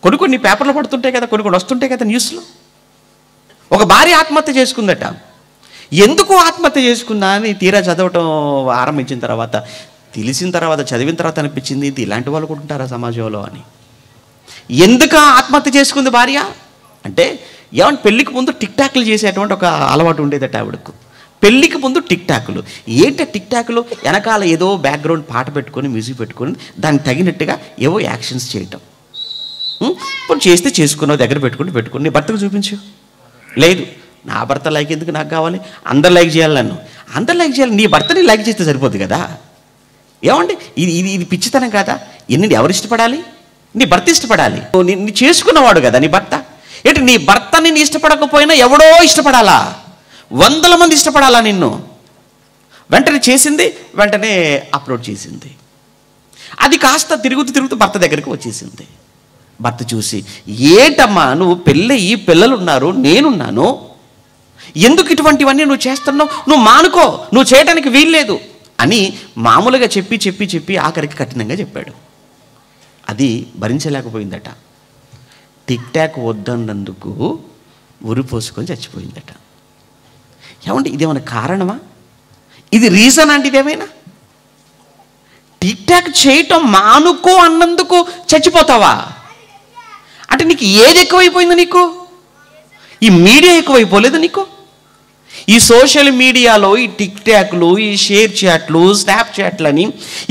కొన్ని పేపర్లు పడుతుంటాయి కదా, కొన్ని వస్తుంటాయి కదా న్యూస్లో. ఒక భార్య ఆత్మహత్య చేసుకుందట. ఎందుకు ఆత్మహత్య చేసుకుందా అని తీరా చదవటం ఆరంభించిన తర్వాత, తెలిసిన తర్వాత, చదివిన తర్వాత అనిపించింది ఇది ఇలాంటి వాళ్ళు కూడా ఉంటారా సమాజంలో అని. ఎందుకు ఆత్మహత్య చేసుకుంది భార్య అంటే, ఏమంటే పెళ్ళికి ముందు టిక్ టాక్లు చేసేటువంటి ఒక అలవాటు ఉండేదట ఆవిడకు. పెళ్ళికి ముందు టిక్ టాక్లు. ఏంటి టిక్ టాక్లు? వెనకాల ఏదో బ్యాక్గ్రౌండ్ పాట పెట్టుకొని, మ్యూజిక్ పెట్టుకొని, దానికి తగినట్టుగా ఏవో యాక్షన్స్ చేయటం. ఇప్పుడు చేస్తే చేసుకున్నావు, దగ్గర పెట్టుకుని నీ భర్తకు చూపించు. లేదు, నా భర్త లైక్ ఎందుకు, నాకు కావాలి, అందరు లైక్ చేయాలి, నన్ను అందరు లైక్ చేయాలి. నీ భర్తని లైక్ చేస్తే సరిపోద్ది కదా. ఏమంటే ఇది పిచ్చితనం కాదా? నిన్ను ఎవరు ఇష్టపడాలి? నీ భర్త ఇష్టపడాలి. నిన్ను చేసుకున్నవాడు కదా నీ భర్త. ఏంటి నీ భర్త నిన్ను ఇష్టపడకపోయినా ఎవడో ఇష్టపడాలా, 100 మంది ఇష్టపడాలా నిన్ను. వెంటనే చేసింది, వెంటనే అప్లోడ్ చేసింది. అది కాస్త తిరుగుతూ భర్త దగ్గరికి వచ్చేసింది. భర్త చూసి, ఏంటమ్మా నువ్వు పెళ్ళయి పిల్లలు ఉన్నారు, నేనున్నాను, ఎందుకు ఇటువంటివన్నీ నువ్వు చేస్తున్నావు, నువ్వు మానుకో, నువ్వు చేయడానికి వీల్లేదు అని మామూలుగా చెప్పి ఆఖరికి కఠినంగా చెప్పాడు. అది భరించలేకపోయిందట. Tick talk వద్దన్నందుకు ఉరిపోసుకొని చచ్చిపోయిందట. ఏమంటే ఇదేమైనా కారణమా? ఇది రీజన్ అంటే ఇదేమైనా? టిక్ టాక్ చేయటం మానుకో అన్నందుకు చచ్చిపోతావా? అంటే నీకు ఏది ఎక్కువైపోయింది? నీకు ఈ మీడియా ఎక్కువైపోలేదు? నీకు ఈ సోషల్ మీడియాలో ఈ టిక్ టాక్లు, ఈ షేర్ చాట్లు, స్నాప్ చాట్లని,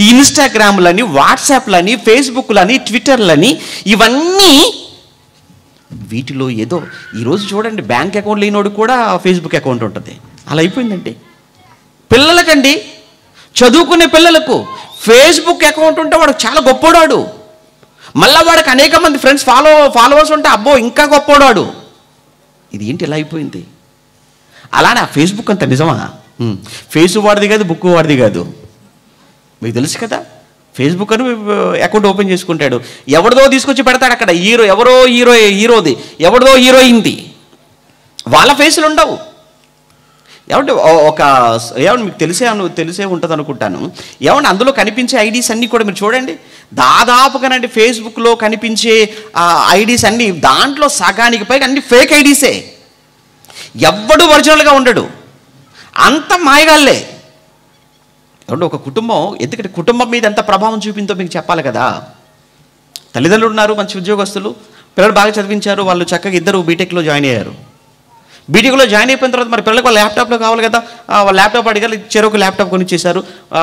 ఈ ఇన్స్టాగ్రామ్లని, వాట్సాప్లని, ఫేస్బుక్లని, ట్విట్టర్లని, ఇవన్నీ వీటిలో ఏదో ఈరోజు చూడండి, బ్యాంక్ అకౌంట్ లేనివాడు కూడా ఫేస్బుక్ అకౌంట్ ఉంటుంది. అలా అయిపోయిందండి. పిల్లలకండి, చదువుకునే పిల్లలకు ఫేస్బుక్ అకౌంట్ ఉంటే వాడు చాలా గొప్పోడాడు. మళ్ళీ వాడికి అనేక మంది ఫ్రెండ్స్ ఫాలోవర్స్ ఉంటే అబ్బో ఇంకా గొప్పోడాడు. ఇది ఏంటి ఇలా అయిపోయింది? అలానే ఆ ఫేస్బుక్ అంత నిజమా? ఫేస్ వాడిది కాదు, బుక్ వాడిది కాదు. మీకు తెలుసు కదా, ఫేస్బుక్ అని అకౌంట్ ఓపెన్ చేసుకుంటాడు, ఎవరిదో తీసుకొచ్చి పెడతాడు అక్కడ. ఎవరో హీరోది, ఎవరిదో హీరోయింది, వాళ్ళ ఫేసులు ఉండవు. ఏమంటే ఏమంటే మీకు తెలిసే ఉంటుంది అనుకుంటాను. ఏమంటే అందులో కనిపించే ఐడీస్ అన్నీ కూడా మీరు చూడండి, దాదాపుగానండి ఫేస్బుక్లో కనిపించే ఐడీస్ అన్నీ, దాంట్లో సగానికి పైగా అన్ని ఫేక్ ఐడీసే. ఎవ్వడు ఒరిజినల్గా ఉండడు, అంత మాయగాళ్ళే. కాబట్టి ఒక కుటుంబం, ఎందుకంటే కుటుంబం మీద ఎంత ప్రభావం చూపిందో మీకు చెప్పాలి కదా. తల్లిదండ్రులు ఉన్నారు, మంచి ఉద్యోగస్తులు, పిల్లలు బాగా చదివించారు, వాళ్ళు చక్కగా ఇద్దరు బీటెక్లో జాయిన్ అయ్యారు. బీటెక్లో జాయిన్ అయిపోయిన తర్వాత మరి పిల్లలకు వాళ్ళ ల్యాప్టాప్లో కావాలి కదా, వాళ్ళ ల్యాప్టాప్ అడిగారు, చెరొక ల్యాప్టాప్ కొనిచ్చేశారు,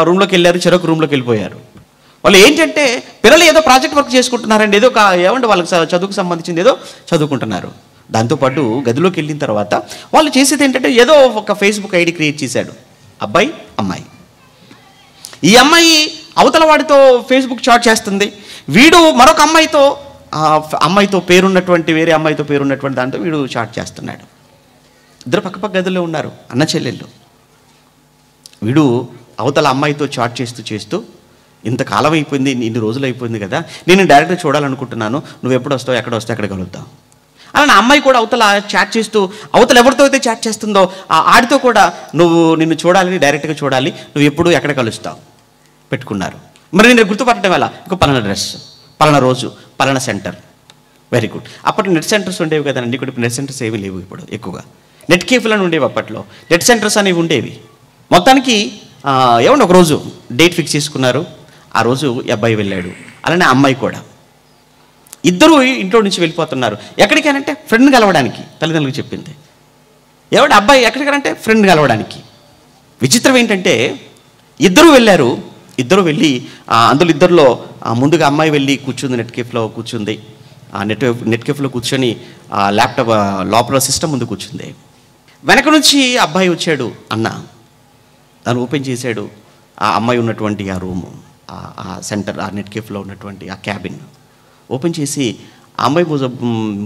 రూమ్లోకి వెళ్ళారు, చెరొక రూమ్లోకి వెళ్ళిపోయారు. వాళ్ళు ఏంటంటే పిల్లలు ఏదో ప్రాజెక్ట్ వర్క్ చేసుకుంటున్నారండి, ఏదో ఏమంటే వాళ్ళకి చదువుకు సంబంధించింది ఏదో చదువుకుంటున్నారు. దాంతోపాటు గదిలోకి వెళ్ళిన తర్వాత వాళ్ళు చేసేది ఏంటంటే, ఏదో ఒక ఫేస్బుక్ ఐడి క్రియేట్ చేశాడు అబ్బాయి, అమ్మాయి. ఈ అమ్మాయి అవతల వాడితో ఫేస్బుక్ చాట్ చేస్తుంది, వీడు మరొక అమ్మాయితో పేరున్నటువంటి, వేరే అమ్మాయితో పేరున్నటువంటి దాంతో వీడు చాట్ చేస్తున్నాడు. ఇద్దరు పక్కపక్క గదుల్లో ఉన్నారు, అన్న చెల్లెళ్ళు. వీడు అవతల అమ్మాయితో చాట్ చేస్తూ ఇంతకాలం అయిపోయింది, ఇన్ని రోజులు అయిపోయింది కదా, నేను డైరెక్ట్గా చూడాలనుకుంటున్నాను, నువ్వు ఎప్పుడు వస్తావు, ఎక్కడ వస్తావు, ఎక్కడ కలుద్దాం. అలా అమ్మాయి కూడా అవతల చాట్ చేస్తూ, అవతల ఎవరితో అయితే చాట్ చేస్తుందో ఆడితో కూడా నిన్ను చూడాలని, డైరెక్ట్గా చూడాలి, నువ్వు ఎప్పుడు ఎక్కడ కలుస్తావు పెట్టుకున్నారు. మరి నేను గుర్తుపట్టడం ఎలా? ఇంకో పలానా డ్రెస్, పలానా రోజు, పలానా సెంటర్. Very good. అప్పట్లో నెట్ సెంటర్స్ ఉండేవి కదండి. ఇప్పుడు నెట్ సెంటర్స్ ఏమీ లేవు. ఇప్పుడు ఎక్కువగా నెట్ కేఫ్లు అని ఉండేవి. అప్పట్లో నెట్ సెంటర్స్ అనేవి ఉండేవి. మొత్తానికి ఏమండి ఒకరోజు డేట్ ఫిక్స్ చేసుకున్నారు. ఆ రోజు ఈ అబ్బాయి వెళ్ళాడు, అలానే అమ్మాయి కూడా. ఇద్దరు ఇంట్లో నుంచి వెళ్ళిపోతున్నారు. ఎక్కడికనంటే ఫ్రెండ్ కలవడానికి. తల్లిదండ్రులకు చెప్పింది. ఎవడు అబ్బాయి ఎక్కడికనంటే ఫ్రెండ్ కలవడానికి. విచిత్రం ఏంటంటే ఇద్దరు వెళ్ళారు. ఇద్దరు వెళ్ళి అందులో ఇద్దరిలో ముందుగా అమ్మాయి వెళ్ళి కూర్చుంది, నెట్ కేఫ్లో కూర్చుంది. నెట్ కేఫ్లో కూర్చొని ల్యాప్టాప్ లోపల సిస్టమ్ ముందు కూర్చుంది. వెనక నుంచి అబ్బాయి వచ్చాడు. అన్న దాన్ని ఓపెన్ చేశాడు. ఆ అమ్మాయి ఉన్నటువంటి ఆ రూము, ఆ సెంటర్, ఆ నెట్ కేఫ్లో ఉన్నటువంటి ఆ క్యాబిన్ ఓపెన్ చేసి ఆ అమ్మాయి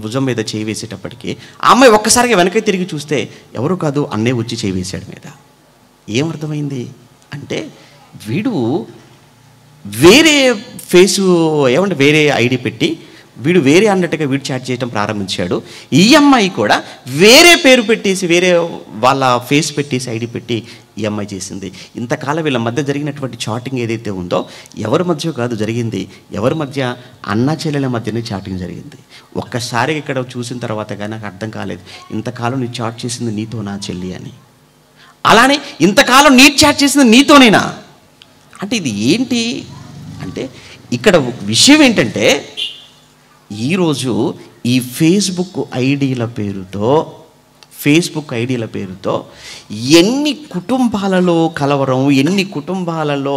భుజం మీద చేయి వేసేటప్పటికి ఆ అమ్మాయి ఒక్కసారిగా వెనక తిరిగి చూస్తే ఎవరు కాదు, అన్నయ్య వచ్చి చేయి వేశాడు మీద. ఏమర్థమైంది అంటే వీడు వేరే ఫేసు ఏమంటే వేరే ఐడి పెట్టి వీడు వేరే అన్నట్టుగా వీడు చాట్ చేయడం ప్రారంభించాడు. ఈ అమ్మాయి కూడా వేరే పేరు పెట్టేసి వేరే వాళ్ళ ఫేస్ పెట్టేసి ఐడి పెట్టి ఈ అమ్మాయి చేసింది. ఇంతకాలం వీళ్ళ మధ్య జరిగినటువంటి చాటింగ్ ఏదైతే ఉందో ఎవరి మధ్య కాదు జరిగింది, ఎవరి మధ్య అన్నా చెల్లెల మధ్యనే చాటింగ్ జరిగింది. ఒక్కసారి ఇక్కడ చూసిన తర్వాత కానీ నాకు అర్థం కాలేదు, ఇంతకాలం నీ చాట్ చేసింది నీతో నా చెల్లి అని. అలానే ఇంతకాలం నీ చాట్ చేసింది నీతోనేనా అంటే ఇది ఏంటి అంటే ఇక్కడ విషయం ఏంటంటే ఈరోజు ఈ ఫేస్బుక్ ఐడీల పేరుతో ఎన్ని కుటుంబాలలో కలవరం, ఎన్ని కుటుంబాలలో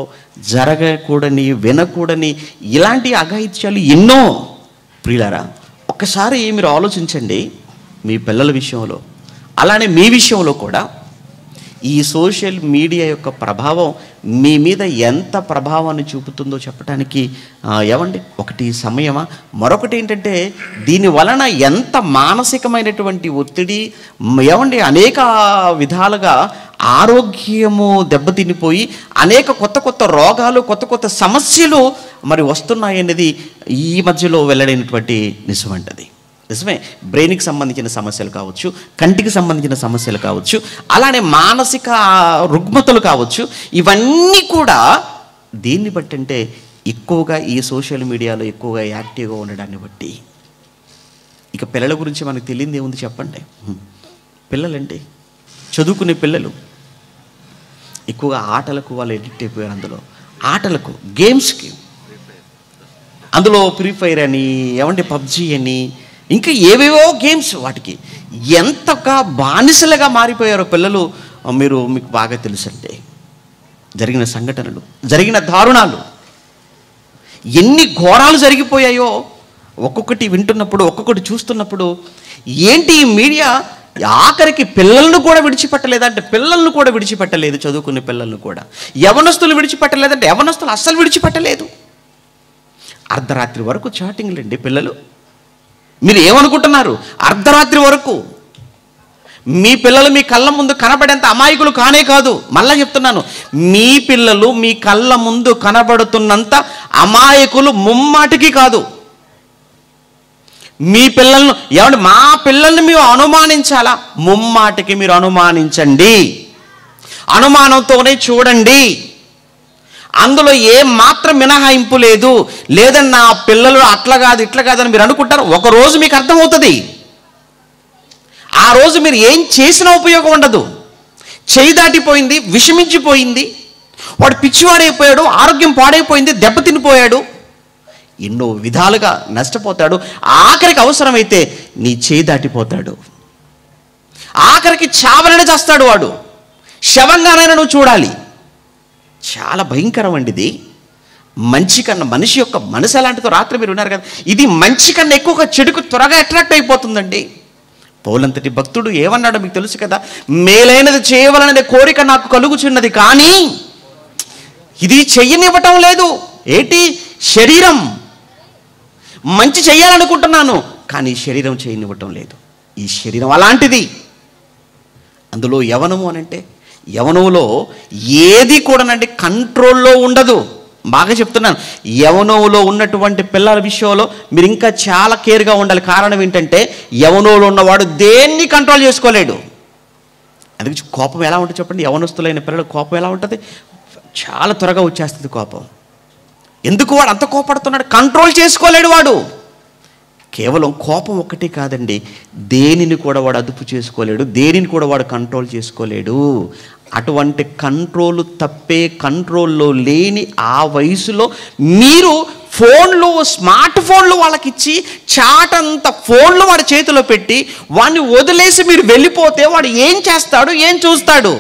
జరగకూడని వినకూడని ఇలాంటి అఘాయిత్యాలు ఎన్నో. ప్రియులారా, ఒక్కసారి మీరు ఆలోచించండి. మీ పిల్లల విషయంలో అలానే మీ విషయంలో కూడా ఈ సోషల్ మీడియా యొక్క ప్రభావం మీ మీద ఎంత ప్రభావాన్ని చూపుతుందో చెప్పడానికి ఏమండి ఒకటి సమయమా? మరొకటి ఏంటంటే దీని వలన ఎంత మానసికమైనటువంటి ఒత్తిడి ఏమండి అనేక విధాలుగా ఆరోగ్యము దెబ్బతినిపోయి అనేక కొత్త కొత్త రోగాలు, కొత్త కొత్త సమస్యలు మరి వస్తున్నాయనేది ఈ మధ్యలో వెల్లడైనటువంటి నిజమంటది. నిజమే. బ్రెయిన్కి సంబంధించిన సమస్యలు కావచ్చు, కంటికి సంబంధించిన సమస్యలు కావచ్చు, అలానే మానసిక రుగ్మతలు కావచ్చు. ఇవన్నీ కూడా దీన్ని బట్టి అంటే ఎక్కువగా ఈ సోషల్ మీడియాలో ఎక్కువగా యాక్టివ్గా ఉండడాన్ని బట్టి. ఇక పిల్లల గురించి మనకు తెలియదు ఏముంది చెప్పండి. పిల్లలంటే చదువుకునే పిల్లలు ఎక్కువగా ఆటలకు వాళ్ళు ఎడిక్ట్ అయిపోయారు. అందులో ఆటలకు, గేమ్స్కి, అందులో ఫ్రీ ఫైర్ అని ఏమంటే పబ్జీ అని ఇంకా ఏవేవో గేమ్స్, వాటికి ఎంతగా బానిసలుగా మారిపోయారో పిల్లలు మీకు బాగా తెలుసంటే. జరిగిన సంఘటనలు, జరిగిన దారుణాలు, ఎన్ని ఘోరాలు జరిగిపోయాయో ఒక్కొక్కటి వింటున్నప్పుడు, ఒక్కొక్కటి చూస్తున్నప్పుడు ఏంటి ఈ మీడియా ఆఖరికి పిల్లలను కూడా విడిచిపెట్టలేదంటే పిల్లలను కూడా విడిచిపెట్టలేదు. చదువుకునే పిల్లలను కూడా, యవనస్తులు విడిచిపెట్టలేదంటే యవనస్తులు అస్సలు విడిచిపెట్టలేదు. అర్ధరాత్రి వరకు చాటింగ్లండి పిల్లలు. మీరు ఏమనుకుంటున్నారు? అర్ధరాత్రి వరకు మీ పిల్లలు మీ కళ్ళ ముందు కనబడేంత అమాయకులు కానే కాదు. మళ్ళా చెప్తున్నాను, మీ పిల్లలు మీ కళ్ళ ముందు కనబడుతున్నంత అమాయకులు ముమ్మాటికి కాదు. మీ పిల్లలను ఏమంటే మా పిల్లల్ని మీరు అనుమానించాలా? ముమ్మాటికి మీరు అనుమానించండి, అనుమానంతోనే చూడండి. అందులో ఏ మాత్రం మినహాయింపు లేదు. లేదని నా పిల్లలు అట్లా కాదు ఇట్లా కాదని మీరు అనుకుంటారు. ఒకరోజు మీకు అర్థమవుతుంది. ఆ రోజు మీరు ఏం చేసినా ఉపయోగం ఉండదు. చేయి దాటిపోయింది, విషమించిపోయింది, వాడు పిచ్చివాడైపోయాడు, ఆరోగ్యం పాడైపోయింది, దెబ్బతినిపోయాడు, ఎన్నో విధాలుగా నష్టపోతాడు. ఆఖరికి అవసరమైతే నీ చేయి దాటిపోతాడు. ఆఖరికి చావననే చేస్తాడు వాడు. శవంగానైనా నువ్వు చూడాలి. చాలా భయంకరం అండి ఇది. మంచి కన్నా మనిషి యొక్క మనసు ఎలాంటిదో రాత్రి మీరు ఉన్నారు కదా, ఇది మంచి కన్నా ఎక్కువగా చెడుకు త్వరగా అట్రాక్ట్ అయిపోతుందండి. పౌలంతటి భక్తుడు ఏమన్నాడో మీకు తెలుసు కదా, మేలైనది చేయవలననే కోరిక నాకు కలుగుచున్నది, కానీ ఇది చెయ్యనివ్వటం లేదు. ఏంటి? శరీరం. మంచి చెయ్యాలనుకుంటున్నాను కానీ శరీరం చేయనివ్వటం లేదు. ఈ శరీరం అలాంటిది. అందులో యవనము అనంటే యవనంలో ఏది కూడానండి కంట్రోల్లో ఉండదు. బాగా చెప్తున్నాను, యవనంలో ఉన్నటువంటి పిల్లల విషయంలో మీరు ఇంకా చాలా కేర్గా ఉండాలి. కారణం ఏంటంటే యవనంలో ఉన్నవాడు దేన్ని కంట్రోల్ చేసుకోలేడు. అందుకే కోపం ఎలా ఉంటుంది చెప్పండి. యవనస్తులైన పిల్లల కోపం ఎలా ఉంటుంది? చాలా త్వరగా వచ్చేస్తుంది కోపం. ఎందుకు వాడు అంత కోపడుతున్నాడు? కంట్రోల్ చేసుకోలేడు వాడు. కేవలం కోపం ఒక్కటే కాదండి, దేనిని కూడా వాడు అదుపు చేసుకోలేడు, దేనిని కూడా వాడు కంట్రోల్ చేసుకోలేడు. అటువంటి కంట్రోల్ తప్పే, కంట్రోల్లో లేని ఆ వయసులో మీరు ఫోన్లు, స్మార్ట్ ఫోన్లు వాళ్ళకి ఇచ్చి చాటంత ఫోన్లు వాడి చేతిలో పెట్టి వాడిని వదిలేసి మీరు వెళ్ళిపోతే వాడు ఏం చేస్తాడు, ఏం చూస్తాడు?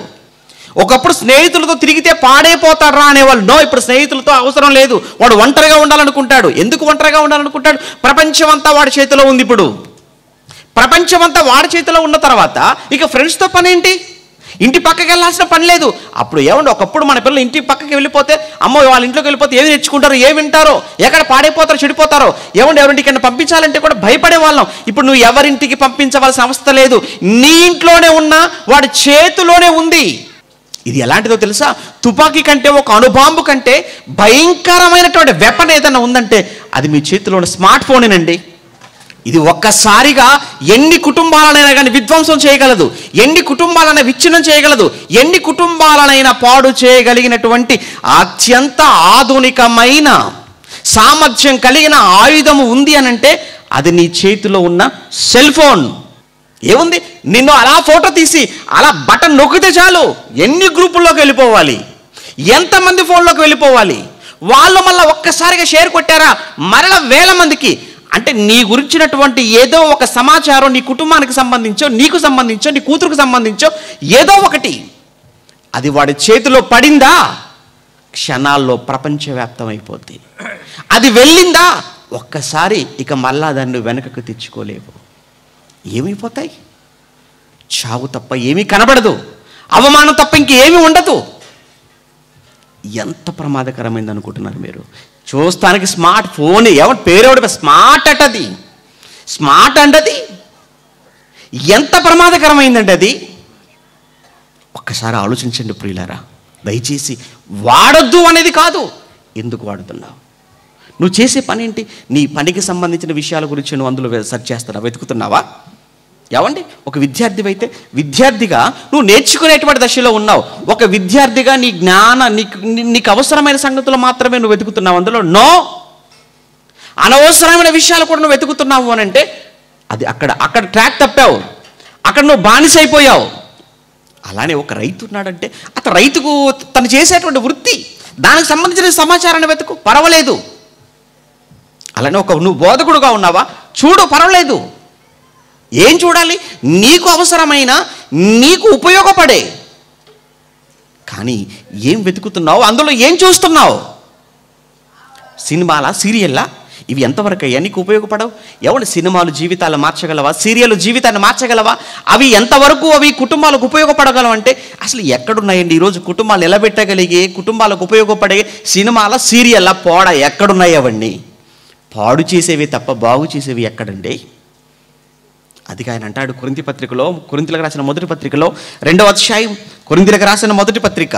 ఒకప్పుడు స్నేహితులతో తిరిగితే పాడైపోతాడు రా అనేవాళ్ళు. నో, ఇప్పుడు స్నేహితులతో అవసరం లేదు, వాడు ఒంటరిగా ఉండాలనుకుంటాడు. ఎందుకు ఒంటరిగా ఉండాలనుకుంటాడు? ప్రపంచం అంతా వాడి చేతిలో ఉంది. ఇప్పుడు ప్రపంచం అంతా వాడి చేతిలో ఉన్న తర్వాత ఇక ఫ్రెండ్స్తో పని ఏంటి? ఇంటి పక్కకి వెళ్ళాల్సిన పని లేదు. అప్పుడు ఏమండి, ఒకప్పుడు మన పిల్లలు ఇంటి పక్కకి వెళ్ళిపోతే, అమ్మో వాళ్ళ ఇంట్లోకి వెళ్ళిపోతే ఏమి నేర్చుకుంటారో, ఏమి వింటారో, ఎక్కడ పాడైపోతారో, చెడిపోతారో, ఏమండి ఎవరింటికైనా పంపించాలంటే కూడా భయపడే వాళ్ళం. ఇప్పుడు నువ్వు ఎవరింటికి పంపించవలసిన అవస్థ లేదు, నీ ఇంట్లోనే ఉన్నా వాడి చేతిలోనే ఉంది. ఇది ఎలాంటిదో తెలుసా? తుపాకీ కంటే, ఒక అణుబాంబు కంటే భయంకరమైనటువంటి వెపన్ ఏదైనా ఉందంటే అది మీ చేతిలో ఉన్న స్మార్ట్ ఫోనేనండి. ఇది ఒక్కసారిగా ఎన్ని కుటుంబాలనైనా కానీ విధ్వంసం చేయగలదు, ఎన్ని కుటుంబాలైనా విచ్ఛిన్నం చేయగలదు, ఎన్ని కుటుంబాలనైనా పాడు చేయగలిగినటువంటి అత్యంత ఆధునికమైన సామర్థ్యం కలిగిన ఆయుధము ఉంది అనంటే అది నీ చేతిలో ఉన్న సెల్ ఫోన్. ఏముంది, నిన్ను అలా ఫోటో తీసి అలా బటన్ నొక్కితే చాలు ఎన్ని గ్రూపుల్లోకి వెళ్ళిపోవాలి, ఎంతమంది ఫోన్లోకి వెళ్ళిపోవాలి, వాళ్ళు మళ్ళీ ఒక్కసారిగా షేర్ కొట్టారా మరలా వేల మందికి. అంటే నీ గురించినటువంటి ఏదో ఒక సమాచారం నీ కుటుంబానికి సంబంధించో, నీకు సంబంధించో, నీ కూతురుకు సంబంధించో ఏదో ఒకటి అది వాడి చేతిలో పడిందా క్షణాల్లో ప్రపంచవ్యాప్తం అయిపోద్ది. అది వెళ్ళిందా ఒక్కసారి ఇక మళ్ళా దాన్ని వెనకకు తెచ్చుకోలేవు. ఏమైపోతాయి? చావు తప్ప ఏమీ కనబడదు, అవమానం తప్ప ఇంకేమీ ఉండదు. ఎంత ప్రమాదకరమైంది అనుకుంటున్నారు మీరు? చూస్తానికి స్మార్ట్ ఫోన్, ఎవరి పేరెవడి స్మార్ట్ అటది, స్మార్ట్ అంటది. ఎంత ప్రమాదకరమైందండి అది. ఒక్కసారి ఆలోచించండి ప్రియులారా, దయచేసి. వాడొద్దు అనేది కాదు, ఎందుకు వాడుతున్నావు? నువ్వు చేసే పని ఏంటి? నీ పనికి సంబంధించిన విషయాల గురించి నువ్వు అందులో సెర్చ్ చేస్తున్నావా, వెతుకుతున్నావా? ఏమండి, ఒక విద్యార్థివైతే విద్యార్థిగా నువ్వు నేర్చుకునేటువంటి దశలో ఉన్నావు. ఒక విద్యార్థిగా నీ నీకు అవసరమైన సంగతులు మాత్రమే నువ్వు వెతుకుతున్నావు అందులో. నో, అనవసరమైన విషయాలు కూడా నువ్వు వెతుకుతున్నావు అని అంటే అది అక్కడ ట్రాక్ తప్పావు, అక్కడ నువ్వు బానిసైపోయావు. అలానే ఒక రైతు ఉన్నాడంటే అతను రైతుకు తను చేసేటువంటి వృత్తి, దానికి సంబంధించిన సమాచారాన్ని వెతుకు, పర్వాలేదు. అలానే నువ్వు బోధకుడుగా ఉన్నావా, చూడు, పర్వాలేదు. ఏం చూడాలి? నీకు అవసరమైన, నీకు ఉపయోగపడే. కానీ ఏం వెతుకుతున్నావు, అందులో ఏం చూస్తున్నావు? సినిమాలా, సీరియల్లా? ఇవి ఎంతవరకు అయ్యా నీకు ఉపయోగపడవు? ఎవరి సినిమాలు జీవితాలు మార్చగలవా? సీరియల్ జీవితాన్ని మార్చగలవా? అవి ఎంతవరకు అవి కుటుంబాలకు ఉపయోగపడగలవు అంటే అసలు ఎక్కడున్నాయండి ఈరోజు కుటుంబాలు నిలబెట్టగలిగే, కుటుంబాలకు ఉపయోగపడే సినిమాల, సీరియల్లా? పోడా, ఎక్కడున్నాయి అవన్నీ? పాడు చేసేవి తప్ప బాగు చేసేవి ఎక్కడండి? అది ఆయన అంటాడు కొరింథీ పత్రికలో, కొరింథీలకు రాసిన మొదటి పత్రికలో 2వ అధ్యాయం, కొరింథీలకు రాసిన మొదటి పత్రిక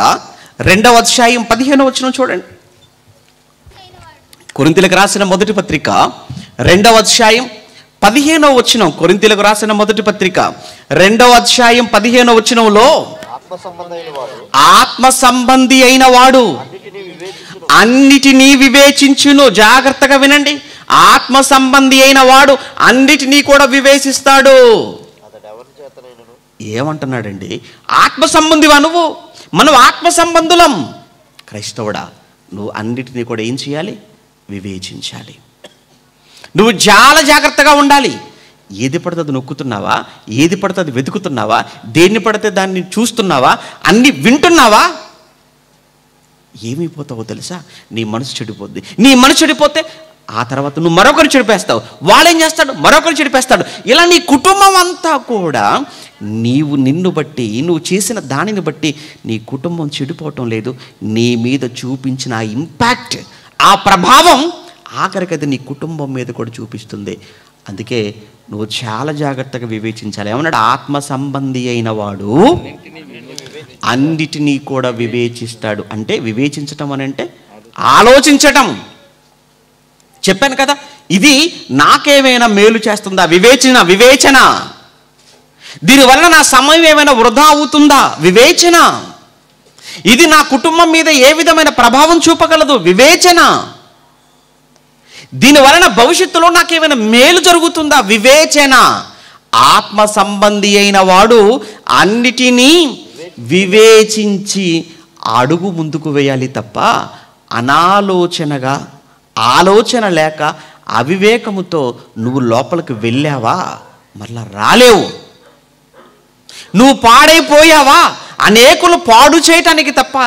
2వ అధ్యాయం 15వ వచనం చూడండి. కొరింథీలకు రాసిన మొదటి పత్రిక 2వ అధ్యాయం 15వ వచనం. కొరింథీలకు రాసిన మొదటి పత్రిక 2వ అధ్యాయం 15వ వచనంలో, ఆత్మ సంబంధి అయిన వాడు అన్నిటినీ వివేచించును. జాగ్రత్తగా వినండి, ఆత్మ సంబంధి అయిన వాడు అన్నిటినీ కూడా వివేచిస్తాడు. ఏమంటున్నాడండి? ఆత్మ సంబంధివా నువ్వు? మనం ఆత్మ సంబంధులం. క్రైస్తవుడా, నువ్వు అన్నిటినీ కూడా ఏం చేయాలి? వివేచించాలి. నువ్వు చాలా జాగ్రత్తగా ఉండాలి. ఏది పడితే అది నొక్కుతున్నావా? ఏది పడితే అది వెతుకుతున్నావా? దేన్ని పడితే దాన్ని చూస్తున్నావా? అన్ని వింటున్నావా? ఏమైపోతావో తెలుసా? నీ మనసు చెడిపోద్ది. నీ మనసు చెడిపోతే ఆ తర్వాత నువ్వు మరొకరు చెడిపేస్తావు, వాడేం చేస్తాడు? మరొకరు చెడిపేస్తాడు. ఇలా నీ కుటుంబం అంతా కూడా నిన్ను బట్టి, నువ్వు చేసిన దానిని బట్టి నీ కుటుంబం చెడిపోవటం లేదు, నీ మీద చూపించిన ఆ ఇంపాక్ట్, ఆ ప్రభావం ఆఖరికి అది నీ కుటుంబం మీద కూడా చూపిస్తుంది. అందుకే నువ్వు చాలా జాగ్రత్తగా వివేచించాలి. ఏమన్నాడు? ఆత్మ సంబంధి అయిన వాడు అన్నిటినీ కూడా వివేచిస్తాడు. అంటే వివేచించటం అని అంటే ఆలోచించటం. చెప్పాను కదా, ఇది నాకేమైనా మేలు చేస్తుందా? వివేచన. దీనివల్ల నా సమయం ఏమైనా వృధా అవుతుందా? వివేచన. ఇది నా కుటుంబం మీద ఏ విధమైన ప్రభావం చూపగలదు? వివేచన. దీని వలన భవిష్యత్తులో నాకేమైనా మేలు జరుగుతుందా? వివేచన. ఆత్మ సంబంధి అయిన వాడు అన్నిటినీ వివేచించి అడుగు ముందుకు వేయాలి తప్ప అనాలోచనగా, ఆలోచన లేక అవివేకముతో నువ్వు లోపలికి వెళ్ళావా మరలా రాలేవు. నువ్వు పాడైపోయావా అనేకులు పాడు చేయటానికి తప్ప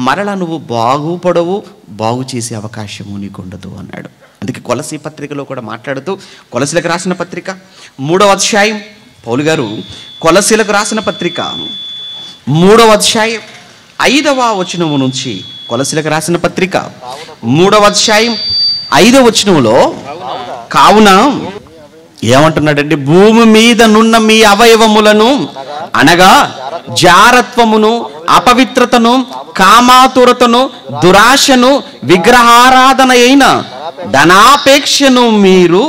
మరలా నువ్వు బాగుపడవు, బాగు చేసే అవకాశము నీకు ఉండదు అన్నాడు. అందుకే కొలసీ పత్రికలో కూడా మాట్లాడుతూ, కొలసీలకు రాసిన పత్రిక 3వ అధ్యాయం, పౌలు గారు కొలసీలకు రాసిన పత్రిక 3వ అధ్యాయం 5వ వచనము నుంచి, కొలసీలకు రాసిన పత్రిక 3వ అధ్యాయం 5వ వచనంలో, కావున ఏమంటున్నాడంటే, భూమి మీద నున్న మీ అవయవములను అనగా జారత్వమును, అపవిత్రతను, కామాతురతను, దురాశను, విగ్రహారాధన అయిన ధనాపేక్షను మీరు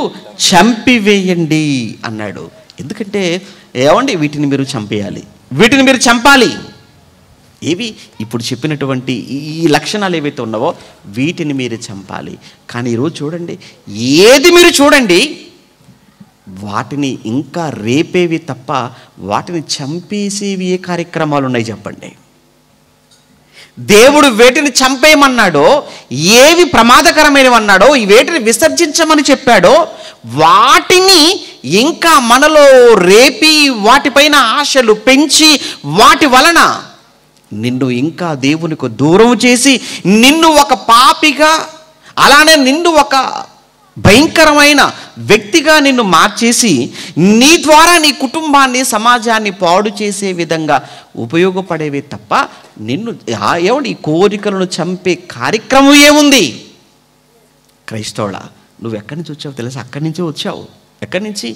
చంపివేయండి అన్నాడు. ఎందుకంటే ఏమండి, వీటిని మీరు చంపేయాలి, వీటిని మీరు చంపాలి. ఏవి? ఇప్పుడు చెప్పినటువంటి ఈ లక్షణాలు ఏవైతే ఉన్నావో వీటిని మీరు చంపాలి. కానీ ఈరోజు చూడండి, ఏది మీరు చూడండి, వాటిని ఇంకా రేపేవి తప్ప వాటిని చంపేసేవి ఏ కార్యక్రమాలు ఉన్నాయి చెప్పండి? దేవుడు వేటిని చంపేయమన్నాడో, ఏవి ప్రమాదకరమైనవి అన్నాడో, వేటిని విసర్జించమని చెప్పాడో వాటిని ఇంకా మనలో రేపి వాటిపైన ఆశలు పెంచి వాటి వలన నిన్ను ఇంకా దేవునికి దూరం చేసి, నిన్ను ఒక పాపిగా, అలానే నిన్ను ఒక భయంకరమైన వ్యక్తిగా నిన్ను మార్చేసి, నీ ద్వారా నీ కుటుంబాన్ని, సమాజాన్ని పాడు చేసే విధంగా ఉపయోగపడేవి తప్ప నిన్ను ఏమండి ఈ కోరికలను చంపే కార్యక్రమం ఏముంది? క్రైస్తవుడా, నువ్వు ఎక్కడి నుంచి వచ్చావు తెలుసా? అక్కడి నుంచే వచ్చావు. ఎక్కడి నుంచి?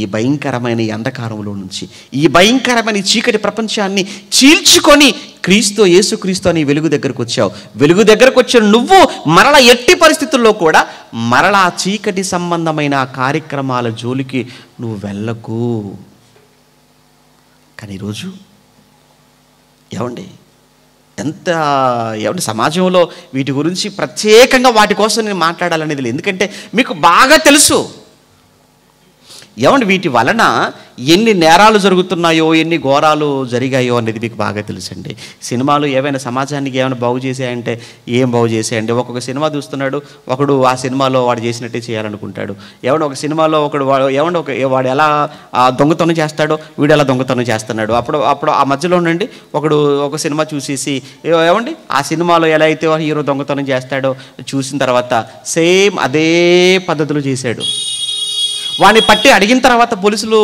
ఈ భయంకరమైన ఈ అంధకారంలో నుంచి, ఈ భయంకరమైన చీకటి ప్రపంచాన్ని చీల్చుకొని క్రీస్తు, యేసుక్రీస్తు అని వెలుగు దగ్గరకు వచ్చావు. వెలుగు దగ్గరకు వచ్చిన నువ్వు మరలా ఎట్టి పరిస్థితుల్లో కూడా మరలా చీకటి సంబంధమైన కార్యక్రమాల జోలికి నువ్వు వెళ్ళకు. కానీ ఈరోజు ఏమండి సమాజంలో వీటి గురించి ప్రత్యేకంగా వాటి కోసం నేను మాట్లాడాలనేది లేదు. ఎందుకంటే మీకు బాగా తెలుసు ఏమండి వీటి వలన ఎన్ని నేరాలు జరుగుతున్నాయో, ఎన్ని ఘోరాలు జరిగాయో అనేది మీకు బాగా తెలుసండి. సినిమాలు ఏవైనా సమాజానికి ఏమైనా బాగు చేసాయంటే ఏం బాగు చేసాయండి? ఒక్కొక్క సినిమా చూస్తున్నాడు, ఒకడు ఆ సినిమాలో వాడు చేసినట్టే చేయాలనుకుంటాడు. ఏమన్నా ఒక సినిమాలో ఒకడు వాడు ఎలా దొంగతనం చేస్తాడో వీడు ఎలా దొంగతనం చేస్తున్నాడు. అప్పుడు ఆ మధ్యలో నుండి ఒకడు ఒక సినిమా చూసేసి ఏమండి ఆ సినిమాలో ఎలా అయితే హీరో దొంగతనం చేస్తాడో చూసిన తర్వాత సేమ్ అదే పద్ధతిలో చేశాడు. వాడిని పట్టి అడిగిన తర్వాత పోలీసులు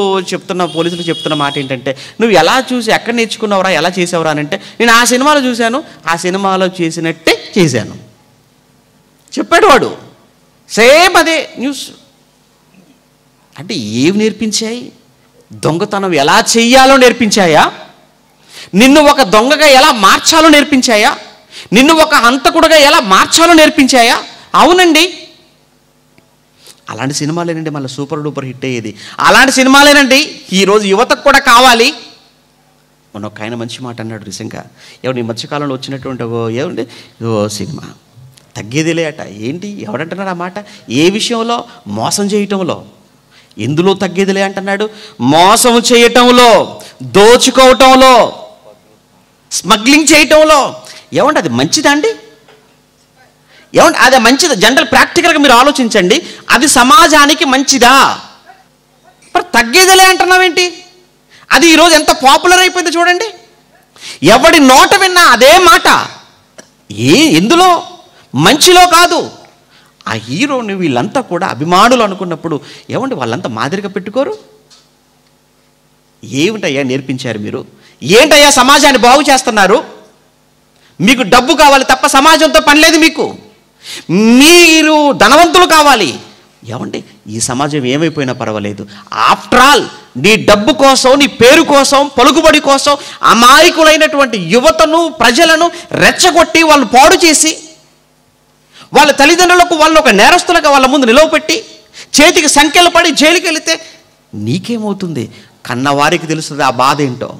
చెప్తున్న మాట ఏంటంటే, నువ్వు ఎలా చూసి ఎక్కడ నేర్చుకున్నావురా, ఎలా చేసావురా అని అంటే, నేను ఆ సినిమాలో చూశాను, ఆ సినిమాలో చేసినట్టే చేశాను చెప్పాడు వాడు. సేమ్ అదే న్యూస్. అంటే ఏవి నేర్పించాయి? దొంగతనం ఎలా చెయ్యాలో నేర్పించాయా? నిన్ను ఒక దొంగగా ఎలా మార్చాలో నేర్పించాయా? నిన్ను ఒక హంతకుడుగా ఎలా మార్చాలో నేర్పించాయా? అవునండి, అలాంటి సినిమాలేనండి మళ్ళీ సూపర్ డూపర్ హిట్ అయ్యేది. అలాంటి సినిమాలేనండి ఈరోజు యువతకు కూడా కావాలి. మొన్న ఒక ఆయన మంచి మాట అన్నాడు రీసెంట్గా. ఈ మధ్యకాలంలో వచ్చినటువంటి ఏమండి సినిమా తగ్గేదిలే అట. ఏంటి ఎవడంటున్నాడు ఆ మాట? ఏ విషయంలో? మోసం చేయటంలో. ఎందులో తగ్గేదిలే అంటున్నాడు? మోసం చేయటంలో, దోచుకోవటంలో, స్మగ్లింగ్ చేయటంలో. ఏమంటే అది మంచిదా అండి? ఏమంటే అదే మంచిదా? జనరల్ ప్రాక్టికల్గా మీరు ఆలోచించండి, అది సమాజానికి మంచిదా? మరి తగ్గేదిలే అంటున్నావేంటి? అది ఈరోజు ఎంత పాపులర్ అయిపోయింది చూడండి. ఎవడి నోట విన్నా అదే మాట. ఎందులో? మంచిలో కాదు. ఆ హీరోని వీళ్ళంతా కూడా అభిమానులు అనుకున్నప్పుడు ఏమండి వాళ్ళంతా మాదిరిగా పెట్టుకోరు? ఏమిటయ్యా నేర్పించారు మీరు? ఏంటయ్యా సమాజాన్ని బాగు చేస్తున్నారు? మీకు డబ్బు కావాలి తప్ప సమాజంతో పని లేదు మీకు. మీరు ధనవంతులు కావాలి. ఏమండి ఈ సమాజం ఏమైపోయినా పర్వాలేదు, ఆఫ్టర్ ఆల్ నీ డబ్బు కోసం, నీ పేరు కోసం, పలుకుబడి కోసం అమాయకులైనటువంటి యువతను, ప్రజలను రెచ్చగొట్టి వాళ్ళు పాడు చేసి, వాళ్ళ తల్లిదండ్రులకు వాళ్ళు ఒక నేరస్తులుగా వాళ్ళ ముందు నిలవపెట్టి చేతికి సంఖ్యలు పడి జైలుకి వెళితే నీకేమవుతుంది? కన్నవారికి తెలుస్తుంది ఆ బాధ ఏంటో.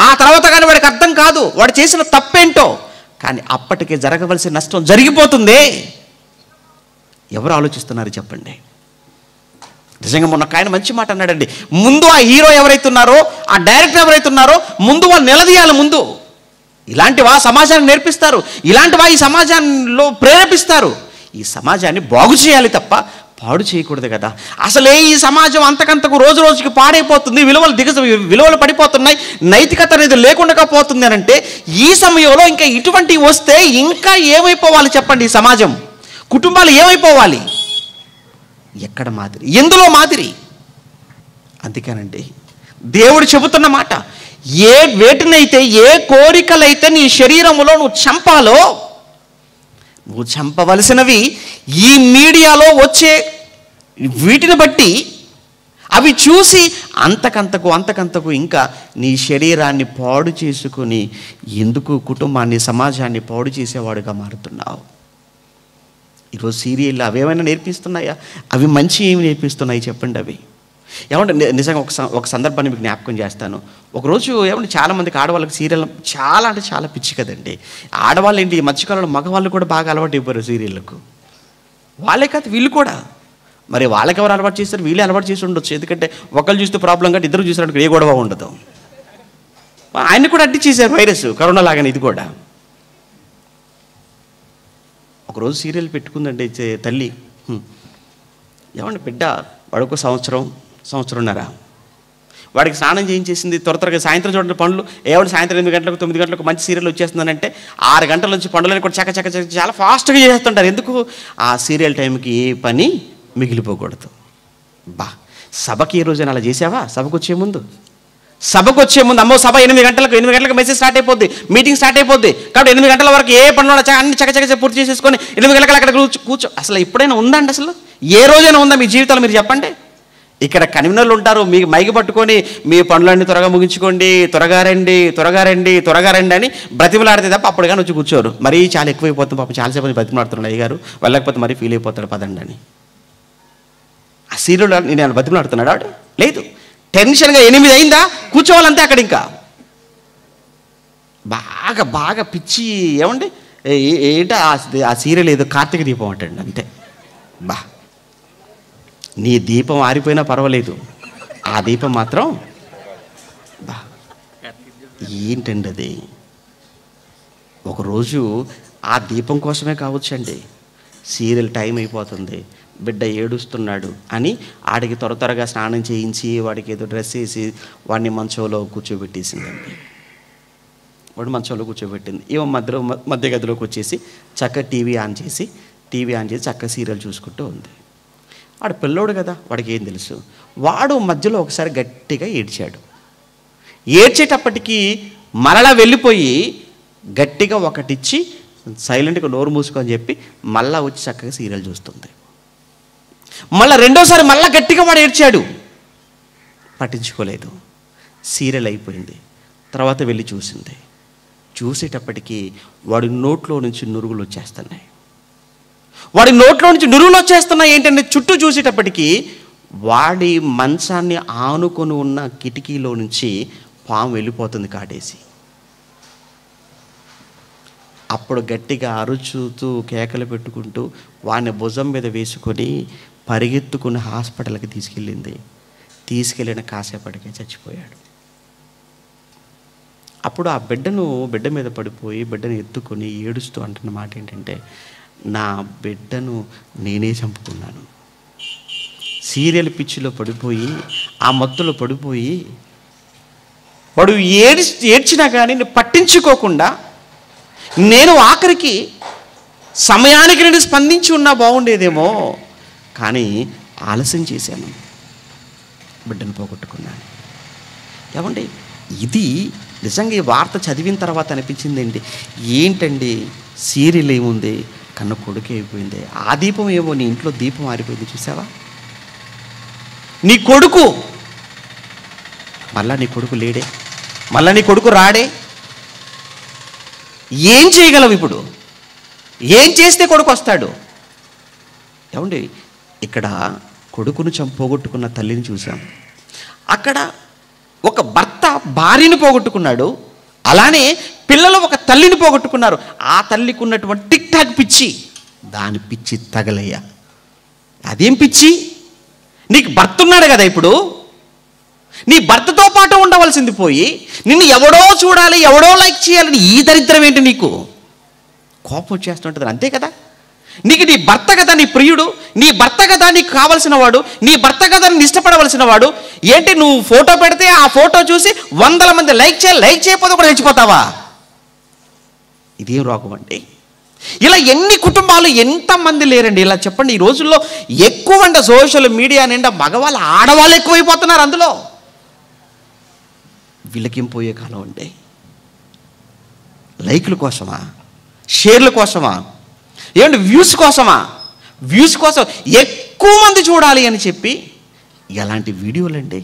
ఆ తర్వాత కానీ వాడికి అర్థం కాదు వాడు చేసిన తప్పేంటో. కానీ అప్పటికే జరగవలసిన నష్టం జరిగిపోతుంది. ఎవరు ఆలోచిస్తున్నారు చెప్పండి? నిజంగా మొన్న ఒక ఆయన మంచి మాట అన్నాడండి. ముందు ఆ హీరో ఎవరైతే ఉన్నారో, ఆ డైరెక్టర్ ఎవరైతే ఉన్నారో, ముందు వాళ్ళు నిలదీయాలి. ముందు ఇలాంటివా సమాజాన్ని నేర్పిస్తారు, ఇలాంటివా ఈ సమాజంలో ప్రేరేపిస్తారు. ఈ సమాజాన్ని బాగు చేయాలి తప్ప పాడు చేయకూడదు కదా. అసలే ఈ సమాజం అంతకంతకు రోజు రోజుకి పాడైపోతుంది, విలువలు పడిపోతున్నాయి, నైతికత అనేది లేకుండా పోతుంది అని అంటే, ఈ సమయంలో ఇంకా ఇటువంటివి వస్తే ఇంకా ఏమైపోవాలి చెప్పండి? ఈ సమాజం, కుటుంబాలు ఏమైపోవాలి? ఎక్కడ మాదిరి, ఎందులో మాదిరి? అందుకేనండి దేవుడు చెబుతున్న మాట, వేటినైతే, ఏ కోరికలైతే నీ శరీరంలో నువ్వు చంపాలో, నువ్వు చంపవలసినవి ఈ మీడియాలో వచ్చే వీటిని బట్టి అవి చూసి అంతకంతకు ఇంకా నీ శరీరాన్ని పాడు చేసుకుని ఎందుకు కుటుంబాన్ని, సమాజాన్ని పాడు చేసేవాడుగా మారుతున్నావు? ఈరోజు సీరియళ్ళు అవేమైనా నేర్పిస్తున్నాయా? అవి మంచి ఏమి నేర్పిస్తున్నాయి చెప్పండి? అవి ఏమంటే నిజంగా ఒక సందర్భాన్ని మీకు జ్ఞాపకం చేస్తాను. ఒకరోజు ఏమంటే చాలామందికి ఆడవాళ్ళకి సీరియల్ చాలా అంటే చాలా పిచ్చి కదండి. ఆడవాళ్ళు ఏంటి, ఈ మధ్యకాలంలో మగవాళ్ళు కూడా బాగా అలవాటు అయిపోయారు సీరియళ్ళకు. వాళ్ళే కాదు వీళ్ళు కూడా. మరి వాళ్ళకి ఎవరు అలవాటు చేస్తారు? వీళ్ళే అలవాటు చేసి ఉండొచ్చు. ఎందుకంటే ఒకళ్ళు చూస్తే ప్రాబ్లం కంటే ఇద్దరు చూసినట్టు ఏ గొడవ ఉండదు. ఆయన కూడా అడ్డి చేశారు వైరస్, కరోనా లాగానే ఇది కూడా. ఒకరోజు సీరియల్ పెట్టుకుందండి తల్లి. ఏమండి బిడ్డ వాడికి సంవత్సరంన్నర, వాడికి స్నానం చేయించేసింది. త్వరగా సాయంత్రం చూడండి పనులు. ఏమంటే సాయంత్రం 8 గంటలకు 9 గంటలకు మంచి సీరియల్ వచ్చేస్తుందనంటే 6 గంటల నుంచి పనులని కూడా చక్క చాలా ఫాస్ట్గా చేస్తుంటారు. ఎందుకు? ఆ సీరియల్ టైంకి ఏ పని మిగిలిపోకూడదు. సభకి ఏ రోజైనా అలా చేసావా? సభకు వచ్చే ముందు అమ్మో సభ 8 గంటలకు మెసేజ్ స్టార్ట్ అయిపోద్ది, మీటింగ్ స్టార్ట్ అయిపోద్ది. కాబట్టి 8 గంటల వరకు ఏ పనులు అన్ని చక్క పూర్తి చేసేసుకొని 8 గంటలకు అక్కడ కూర్చో. అసలు ఎప్పుడైనా ఉందండి? అసలు ఏ రోజైనా ఉందా మీ జీవితాలు? మీరు చెప్పండి. ఇక్కడ కన్వీనర్లు ఉంటారు, మీకు మైకి పట్టుకొని మీ పనులన్నీ త్వరగా ముగించుకోండి, త్వరగా రండి అని బ్రతిమలాడితే తప్ప అప్పుడు కానీ వచ్చి కూర్చోరు. మరీ చాలా ఎక్కువైపోతుంది పాపం. చాలాసేపు బ్రతిమలాడుతున్నాడు అయ్యగారు, వెళ్ళకపోతే మరీ ఫీల్ అయిపోతాడు పదండి అని. ఆ సీరియల్ నేను బ్రతిమలాడుతున్నాడు ఆవిడ లేదు. టెన్షన్గా 8 అయిందా కూర్చోవాలంతే అక్కడ. ఇంకా బాగా పిచ్చి. ఏమండి ఏంట ఆ సీరియల్ ఏదో కార్తీక దీపం అంటండి అంతే. నీ దీపం ఆరిపోయినా పర్వాలేదు, ఆ దీపం మాత్రం ఏంటండి అది? ఒకరోజు ఆ దీపం కోసమే కావచ్చండి, సీరియల్ టైం అయిపోతుంది, బిడ్డ ఏడుస్తున్నాడు అని ఆడికి త్వరగా స్నానం చేయించి వాడికి ఏదో డ్రెస్ వేసి వాడిని మంచంలో కూర్చోబెట్టేసిందండి. వాడు మంచంలో కూర్చోబెట్టింది. ఏమో మధ్య గదిలోకి వచ్చేసి చక్కగా టీవీ ఆన్ చేసి చక్కగా సీరియల్ చూసుకుంటూ ఉంది. వాడు పిల్లోడు కదా, వాడికి ఏం తెలుసు. వాడు మధ్యలో ఒకసారి గట్టిగా ఏడ్చాడు. ఏడ్చేటప్పటికీ మరలా వెళ్ళిపోయి గట్టిగా ఒకటిచ్చి సైలెంట్గా నోరు మూసుకొని చెప్పి మళ్ళా వచ్చి చక్కగా సీరియల్ చూస్తుంది. మళ్ళీ రెండోసారి మళ్ళా గట్టిగా వాడు ఏడ్చాడు, పట్టించుకోలేదు. సీరియల్ అయిపోయింది. తర్వాత వెళ్ళి చూసింది. చూసేటప్పటికీ వాడి నోట్లో నుంచి నురుగులు వచ్చేస్తున్నాయి. ఏంటంటే చుట్టూ చూసేటప్పటికీ వాడి మంచాన్ని ఆనుకొని ఉన్న కిటికీలో నుంచి పాము వెళ్ళిపోతుంది కాటేసి. అప్పుడు గట్టిగా అరుచుతూ కేకలు పెట్టుకుంటూ వాడిని భుజం మీద వేసుకొని పరిగెత్తుకుని హాస్పిటల్కి తీసుకెళ్ళిన కాసేపటికే చచ్చిపోయాడు. అప్పుడు ఆ బిడ్డ మీద పడిపోయి బిడ్డను ఎత్తుకొని ఏడుస్తూ అంటున్న మాట ఏంటంటే, నా బిడ్డను నేనే చంపుకున్నాను. సీరియల్ పిచ్చిలో పడిపోయి, ఆ మత్తులో పడిపోయి వాడు ఏడ్చినా కానీ పట్టించుకోకుండా నేను ఆఖరికి సమయానికి నేను స్పందించి ఉన్నా బాగుండేదేమో, కానీ ఆలస్యం చేశాను, బిడ్డను పోగొట్టుకున్నాను. ఏమండి ఇది నిజంగా ఈ వార్త చదివిన తర్వాత అనిపించిందండి, ఏంటండి సీరియల్ ఏముంది, కన్న కొడుకే అయిపోయింది. ఆ దీపం ఏమో నీ ఇంట్లో దీపం ఆరిపోయింది చూసావా? నీ కొడుకు మళ్ళా నీ కొడుకు లేడే, మళ్ళా నీ కొడుకు రాడే. ఏం చేయగలవు ఇప్పుడు? ఏం చేస్తే కొడుకు వస్తాడు? ఏమండి ఇక్కడ కొడుకును పోగొట్టుకున్న తల్లిని చూసాం, అక్కడ ఒక భర్త భార్యను పోగొట్టుకున్నాడు, అలానే పిల్లలు ఒక తల్లిని పోగొట్టుకున్నారు. ఆ తల్లికి ఉన్నటువంటి టిక్ టాక్ పిచ్చి, దాని పిచ్చి తగలయ్యా. అదేం పిచ్చి? నీకు భర్త ఉన్నాడు కదా, ఇప్పుడు నీ భర్తతో పాటు ఉండవలసింది పోయి నిన్ను ఎవడో చూడాలి, ఎవడో లైక్ చేయాలని ఈ దరిద్రం ఏంటి నీకు? కోపం వచ్చేస్తుంటుంది, అంతే కదా. నీకు నీ భర్త కదా నీ ప్రియుడు, నీ భర్త కదా నీకు కావలసిన వాడు, నీ భర్త కదా నేను ఇష్టపడవలసిన వాడు. ఏంటి నువ్వు ఫోటో పెడితే ఆ ఫోటో చూసి 100 మంది లైక్ చేయకపోతే కూడా చచ్చిపోతావా? ఇదేం రోగం అండి? ఇలా ఎన్ని కుటుంబాలు, ఎంతమంది లేరండి ఇలా చెప్పండి. ఈ రోజుల్లో ఎక్కువ అంటే సోషల్ మీడియా నిండా మగవాళ్ళు ఆడవాళ్ళు ఎక్కువైపోతున్నారు. అందులో వీళ్ళకేం పోయే కాలం అంటే లైక్ల కోసమా, షేర్ల కోసమా, ఏమంటే వ్యూస్ కోసమా? వ్యూస్ కోసం ఎక్కువ మంది చూడాలి అని చెప్పి ఎలాంటి వీడియోలండి?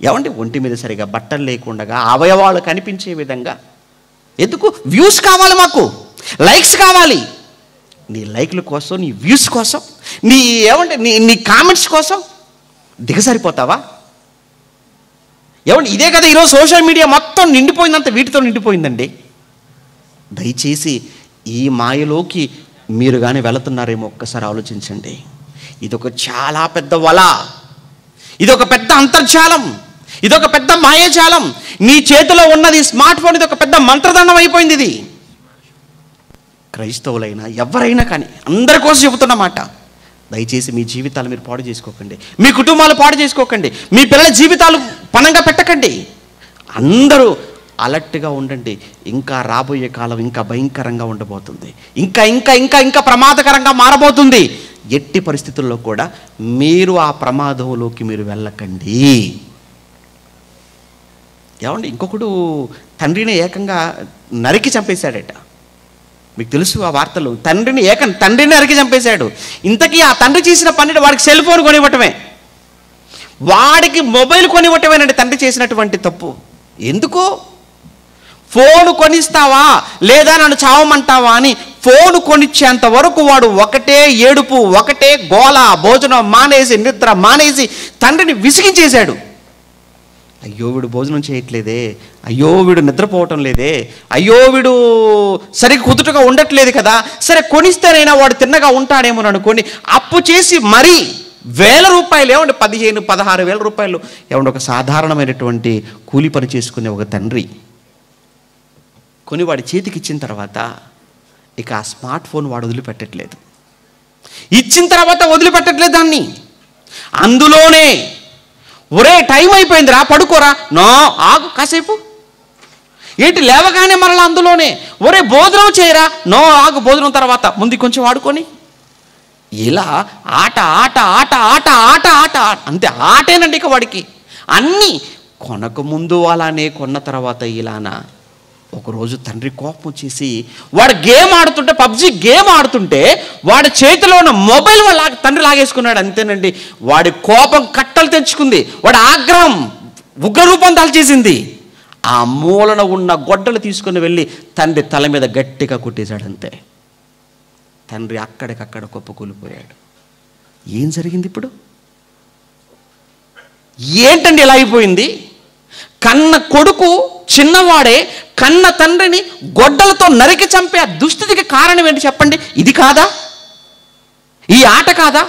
ఏమంటే ఒంటి మీద సరిగా బట్టలు లేకుండా అవయవాలు కనిపించే విధంగా. ఎందుకు? వ్యూస్ కావాలి, మాకు లైక్స్ కావాలి. నీ లైక్ల కోసం, నీ వ్యూస్ కోసం, ఏమంటే నీ కామెంట్స్ కోసం దిగసరిపోతావా? ఏమంటే ఇదే కదా ఈరోజు సోషల్ మీడియా మొత్తం నిండిపోయిందంత వీటితో నిండిపోయిందండి. దయచేసి ఈ మాయలోకి మీరు కానీ వెళుతున్నారేమో ఒక్కసారి ఆలోచించండి. ఇదొక చాలా పెద్ద వల, ఇదొక పెద్ద అంతర్జాలం, ఇదొక పెద్ద మాయాజాలం. నీ చేతిలో ఉన్నది స్మార్ట్ ఫోన్, ఇదొక పెద్ద మంత్రదండం అయిపోయింది. ఇది క్రైస్తవులైనా ఎవరైనా కానీ అందరి కోసం చెబుతున్నమాట. దయచేసి మీ జీవితాలు మీరు పాడు చేసుకోకండి, మీ కుటుంబాలు పాడు చేసుకోకండి, మీ పిల్లల జీవితాలు పణంగా పెట్టకండి. అందరూ అలర్ట్గా ఉండండి. ఇంకా రాబోయే కాలం ఇంకా భయంకరంగా ఉండబోతుంది, ఇంకా ఇంకా ఇంకా ఇంకా ప్రమాదకరంగా మారబోతుంది. ఎట్టి పరిస్థితుల్లో కూడా మీరు ఆ ప్రమాదంలోకి మీరు వెళ్ళకండి. ఏమండి, ఇంకొకడు తండ్రిని ఏకంగా నరికి చంపేశాడట. మీకు తెలుసు ఆ వార్తలు. తండ్రిని నరికి చంపేశాడు. ఇంతకీ ఆ తండ్రి చేసిన పని వాడికి సెల్ ఫోన్ కొనివ్వటమే, వాడికి మొబైల్ కొనివ్వటమేనండి తండ్రి చేసినటువంటి తప్పు. ఎందుకు? ఫోను కొనిస్తావా లేదా నన్ను చావమంటావా అని ఫోను కొనిచ్చేంత వరకు వాడు ఒకటే ఏడుపు, ఒకటే గోల, భోజనం మానేసి, నిద్ర మానేసి తండ్రిని విసిగించేశాడు. అయ్యో వీడు భోజనం చేయట్లేదే, అయ్యో వీడు నిద్రపోవటం లేదే, అయ్యో వీడు సరిగ్గా కుదుటగా ఉండట్లేదు కదా, సరే కొనిస్తేనైనా వాడు తిన్నగా ఉంటాడేమో అనుకోని అప్పు చేసి మరీ 1000 రూపాయలు, ఏమంటే 15,000-16,000 రూపాయలు, ఏమంటే ఒక సాధారణమైనటువంటి కూలి పని చేసుకునే ఒక తండ్రి కొని వాడి చేతికి ఇచ్చిన తర్వాత ఇక ఆ స్మార్ట్ ఫోన్ వాడు వదిలిపెట్టట్లేదు. ఇచ్చిన తర్వాత వదిలిపెట్టట్లేదు దాన్ని. అందులోనే ఒరే టైం అయిపోయిందిరా పడుకోరా, నో ఆగు కాసేపు, ఏంటి లేవగానే మరలా అందులోనే ఒరే భోజనం చేయరా, నో ఆగు భోజనం తర్వాత ముందు కొంచెం ఆడుకొని, ఇలా ఆట ఆట ఆట ఆట ఆట ఆట అంతే. ఆటేనండి ఇక వాడికి అన్నీ. కొనక ముందు అలానే, కొన్న తర్వాత ఇలానా. ఒకరోజు తండ్రి కోపం వచ్చేసి వాడు గేమ్ ఆడుతుంటే, పబ్జి గేమ్ ఆడుతుంటే వాడి చేతిలో ఉన్న మొబైల్ తండ్రి లాగేసుకున్నాడు. అంతేనండి, వాడి కోపం కట్టలు తెచ్చుకుంది, వాడి ఆగ్రహం ఉగ్రరూపం దాల్చేసింది. ఆ మూలన ఉన్న గొడ్డలు తీసుకుని వెళ్ళి తండ్రి తల మీద గట్టిగా కొట్టేశాడు. అంతే, తండ్రి అక్కడికక్కడ కుప్పకూలిపోయాడు. ఏం జరిగింది ఇప్పుడు? ఏంటండి ఇలా అయిపోయింది? కన్న కొడుకు చిన్నవాడే కన్న తండ్రిని గొడ్డలతో నరికి చంపే ఆ దుస్థితికి కారణం ఏంటి చెప్పండి? ఇది కాదా? ఈ ఆట కాదా?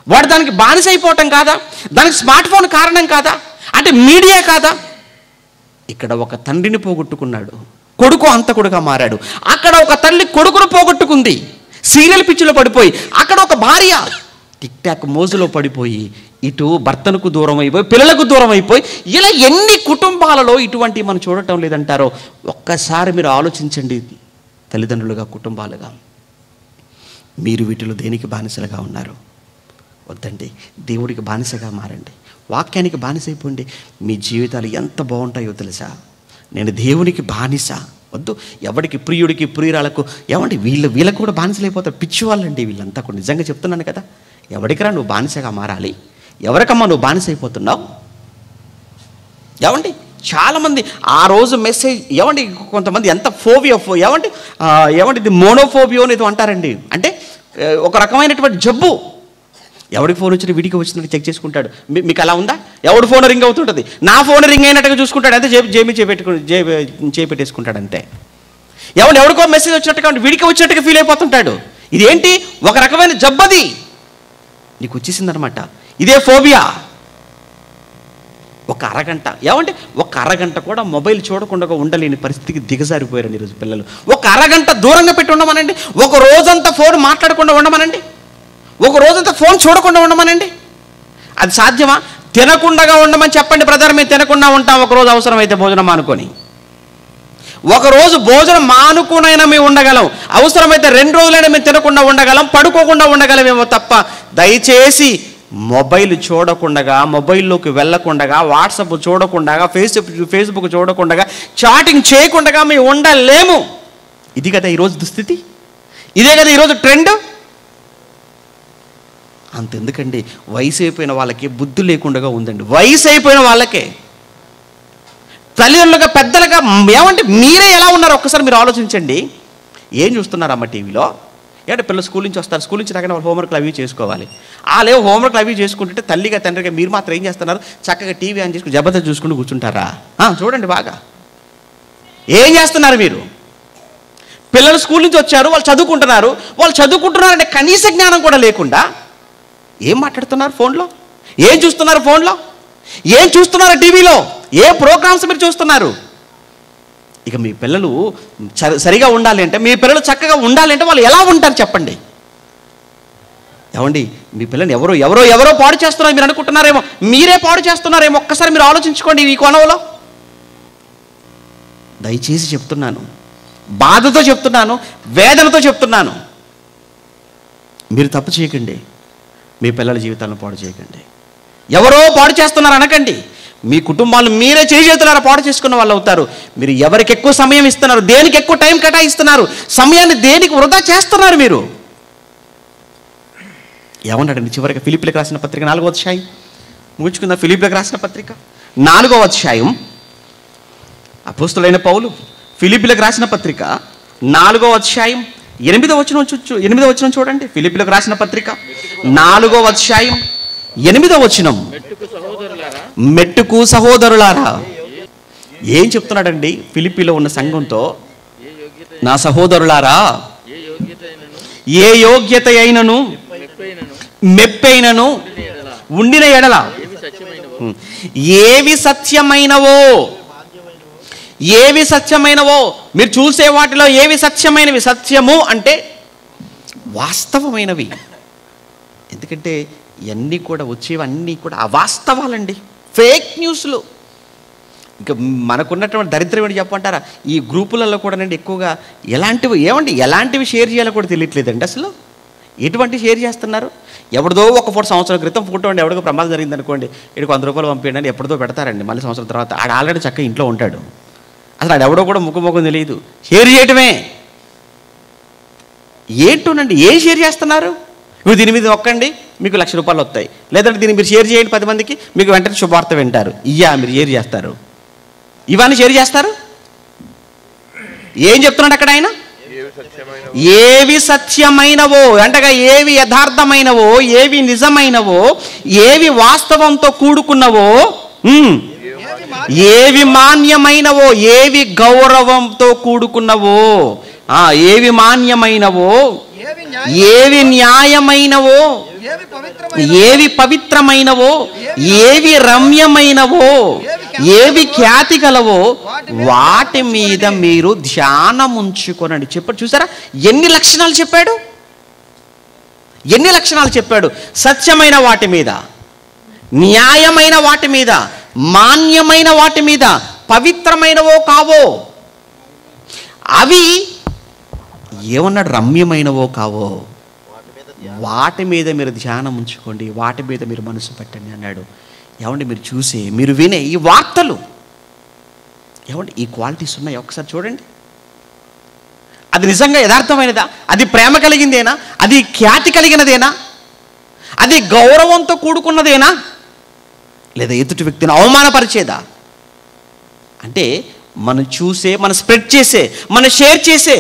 వాడు దానికి బానిస అయిపోవటం కాదా? దానికి స్మార్ట్ ఫోన్ కారణం కాదా? అంటే మీడియా కాదా? ఇక్కడ ఒక తండ్రిని పోగొట్టుకున్నాడు, కొడుకు అంతకుడుగా మారాడు. అక్కడ ఒక తల్లి కొడుకును పోగొట్టుకుంది, సీరియల్ పిచ్చిలో పడిపోయి. అక్కడ ఒక భార్య టిక్ టాక్ మోజులో పడిపోయి, ఇటు భర్తలకు దూరం అయిపోయి, పిల్లలకు దూరం అయిపోయి, ఇలా ఎన్ని కుటుంబాలలో ఇటువంటి మనం చూడటం లేదంటారో ఒక్కసారి మీరు ఆలోచించండి. తల్లిదండ్రులుగా, కుటుంబాలుగా మీరు వీటిలో దేనికి బానిసలుగా ఉన్నారు? వద్దండి, దేవుడికి బానిసగా మారండి, వాక్యానికి బానిస అయిపోండి. మీ జీవితాలు ఎంత బాగుంటాయో తెలుసా? నేను దేవునికి బానిస. వద్దు, ఎవడికి ప్రియుడికి ప్రియురాలకు, ఏమంటే వీళ్ళకు కూడా బానిసలైపోతారు. పిచ్చి వాళ్ళండి వీళ్ళంతా కూడా. నిజంగా చెప్తున్నాను కదా, ఎవడికరా నువ్వు బానిసగా మారాలి? ఎవరికమ్మా నువ్వు బానిస అయిపోతున్నావు? ఏమండి చాలామంది ఆ రోజు మెసేజ్, ఏమండి కొంతమంది ఎంత ఫోబియా, ఏమండి ఇది మోనోఫోబియో అనేది అంటారండి. అంటే ఒక రకమైనటువంటి జబ్బు. ఎవరికి ఫోన్ వచ్చినా వీడికి వచ్చినట్టు చెక్ చేసుకుంటాడు. మీకు అలా ఉందా? ఎవడు ఫోన్ రింగ్ అవుతుంటుంది, నా ఫోన్ రింగ్ అయినట్టుగా చూసుకుంటాడు, అంతే చేపెట్టేసుకుంటాడు అంతే. ఎవరికో మెసేజ్ వచ్చినట్టుగా వీడికి వచ్చినట్టుగా ఫీల్ అయిపోతుంటాడు. ఇదేంటి? ఒక రకమైన జబ్బది. నీకు వచ్చేసిందనమాట. ఇదే ఫోబియా. ఒక అరగంట ఏమంటే ఒక అరగంట కూడా మొబైల్ చూడకుండా ఉండలేని పరిస్థితికి దిగజారిపోయారండి ఈరోజు పిల్లలు. ఒక అరగంట దూరంగా పెట్టి ఉండమనండి, ఒక రోజంతా ఫోన్ మాట్లాడకుండా ఉండమనండి, ఒక రోజంతా ఫోన్ చూడకుండా ఉండమనండి. అది సాధ్యమా? తినకుండా ఉండమని చెప్పండి, బ్రదర్ మేము తినకుండా ఉంటాం ఒకరోజు అవసరమైతే భోజనం మానుకొని. ఒకరోజు భోజనం మానుకునైనా మేము ఉండగలం, అవసరమైతే 2 రోజులైనా మేము తినకుండా ఉండగలం, పడుకోకుండా ఉండగలమేమో తప్ప దయచేసి మొబైల్ చూడకుండా, మొబైల్లోకి వెళ్ళకుండా, వాట్సాప్ చూడకుండా, ఫేస్బుక్ చూడకుండా, చాటింగ్ చేయకుండా మేము ఉండలేము. ఇది కదా ఈరోజు దుస్థితి, ఇదే కదా ఈరోజు ట్రెండ్. అంతెందుకండి, వయసు అయిపోయిన వాళ్ళకి బుద్ధి లేకుండా ఉందండి. వయసు అయిపోయిన వాళ్ళకే తల్లిదండ్రులుగా పెద్దలుగా ఏమంటే మీరే ఎలా ఉన్నారో ఒక్కసారి మీరు ఆలోచించండి. ఏం చూస్తున్నారమ్మ టీవీలో? ఏంటంటే పిల్లలు స్కూల్ నుంచి వస్తారు, స్కూల్ నుంచి రాగానే వాళ్ళు హోంవర్క్లు అవి చేసుకోవాలి. లేవు హోంవర్క్లు అవి చేసుకుంటుంటే తల్లిగా తండ్రిగా మీరు మాత్రం ఏం చేస్తున్నారు? చక్కగా టీవీ ఆన్ చేసుకుని జబర్దస్త్ చూసుకుంటూ కూర్చుంటారా? చూడండి బాగా ఏం చేస్తున్నారు మీరు. పిల్లలు స్కూల్ నుంచి వచ్చారు, వాళ్ళు చదువుకుంటున్నారంటే కనీస జ్ఞానం కూడా లేకుండా ఏం మాట్లాడుతున్నారు ఫోన్లో, ఏం చూస్తున్నారు ఫోన్లో, ఏం చూస్తున్నారు టీవీలో, ఏ ప్రోగ్రామ్స్ మీరు చూస్తున్నారు. ఇక మీ పిల్లలు సరిగా ఉండాలి అంటే, మీ పిల్లలు చక్కగా ఉండాలి అంటే వాళ్ళు ఎలా ఉంటారు చెప్పండి. ఏమండి, మీ పిల్లల్ని ఎవరో పాడు చేస్తున్నారు మీరు అనుకుంటున్నారేమో, మీరే పాడు చేస్తున్నారేమో. ఒక్కసారి మీరు ఆలోచించుకోండి. ఈ కోణంలో దయచేసి చెప్తున్నాను, బాధతో చెప్తున్నాను, వేదనతో చెప్తున్నాను. మీరు తప్పు చేయకండి, మీ పిల్లల జీవితాలను పాడు చేయకండి. ఎవరో పాడు చేస్తున్నారు అనకండి. మీ కుటుంబాలు మీరే చేతులారా పాడు చేసుకున్న వాళ్ళు అవుతారు. మీరు ఎవరికి ఎక్కువ సమయం ఇస్తున్నారు, దేనికి ఎక్కువ టైం కేటాయిస్తున్నారు, సమయాన్ని దేనికి వృధా చేస్తున్నారు మీరు. ఏమన్నాడండి చివరికి ఫిలిప్పీలకు రాసిన పత్రిక 4వ అధ్యాయం ముగించుకుందా. ఫిలిప్పీలకు రాసిన పత్రిక 4వ అధ్యాయం అపోస్తలుడైన పౌలు ఫిలిప్పీలకు రాసిన పత్రిక 4వ అధ్యాయం 8వ వచనం చూడండి. ఫిలిప్పీలకు రాసిన పత్రిక 4వ అధ్యాయం 8వ వచనం. మెట్టుకు సహోదరులారా, ఏం చెప్తున్నాడండి ఫిలిప్పీలో ఉన్న సంఘంతో? నా సహోదరులారా, ఏ యోగ్యత అయినను మెప్పైనను ఉండిన ఎడల ఏవి సత్యమైనవో మీరు చూసే వాటిలో ఏవి సత్యమైనవి. సత్యము అంటే వాస్తవమైనవి. ఎందుకంటే ఇవన్నీ కూడా వచ్చేవన్నీ కూడా అవాస్తవాలండి, ఫేక్ న్యూస్లు. ఇంకా మనకున్నటువంటి దరిద్రం ఏంటి చెప్పంటారా? ఈ గ్రూపులలో కూడా ఎక్కువగా ఎలాంటివి షేర్ చేయాలో కూడా తెలియట్లేదండి. అసలు ఎటువంటి షేర్ చేస్తున్నారు? ఎవరిదో ఒక సంవత్సరం క్రితం ఫోటో అండి, ఎవరికో ప్రమాదం జరిగింది అనుకోండి, ఇక్కడికి 100 రూపాయలు పంపించండి అని ఎప్పుడుదో పెడతారండి. మళ్ళీ సంవత్సరం తర్వాత ఆడ ఆల్రెడీ చక్కగా ఇంట్లో ఉంటాడు. అసలు ఆడెవడో కూడా ముఖం తెలియదు, షేర్ చేయటమే. ఏంటోనండి, ఏం షేర్ చేస్తున్నారు? మీరు దీని మీద నొక్కండి మీకు 1,00,000 రూపాయలు వస్తాయి, లేదంటే దీన్ని మీరు షేర్ చేయండి 10 మందికి మీకు వెంటనే శుభవార్త వింటారు. మీరు షేర్ చేస్తారు, ఇవన్నీ షేర్ చేస్తారు. ఏం చెప్తున్నాడు అక్కడ ఆయన? ఏవి సత్యమైనవో అంటగా, ఏవి యథార్థమైనవో, ఏవి నిజమైనవో, ఏవి వాస్తవంతో కూడుకున్నవో, ఏవి మాన్యమైనవో, ఏవి గౌరవంతో కూడుకున్నవో, ఏవి మాన్యమైనవో, ఏవి న్యాయమైనవో, ఏవి పవిత్రమైనవో, ఏవి రమ్యమైనవో, ఏవి ఖ్యాతి గలవో వాటి మీద మీరు ధ్యానం ఉంచుకోనండి చెప్పాడు. చూసారా ఎన్ని లక్షణాలు చెప్పాడు? సత్యమైన వాటి మీద, న్యాయమైన వాటి మీద, మాన్యమైన వాటి మీద, పవిత్రమైనవో కావో, అవి ఏమన్నాడు? రమ్యమైనవో కావో వాటి మీద మీరు ధ్యానం ఉంచుకోండి, వాటి మీద మీరు మనసు పెట్టండి అన్నాడు. ఏమండి, మీరు చూసే మీరు వినే ఈ వార్తలు ఏమండి ఈ క్వాలిటీస్ ఉన్నాయి ఒకసారి చూడండి. అది నిజంగా యథార్థమైనదా? అది ప్రేమ కలిగిందేనా? అది ఖ్యాతి కలిగినదేనా? అది గౌరవంతో కూడుకున్నదేనా? లేదా ఎదుటి వ్యక్తిని అవమానపరిచేదా? అంటే మనం చూసే, మనం స్ప్రెడ్ చేసే, మనం షేర్ చేసే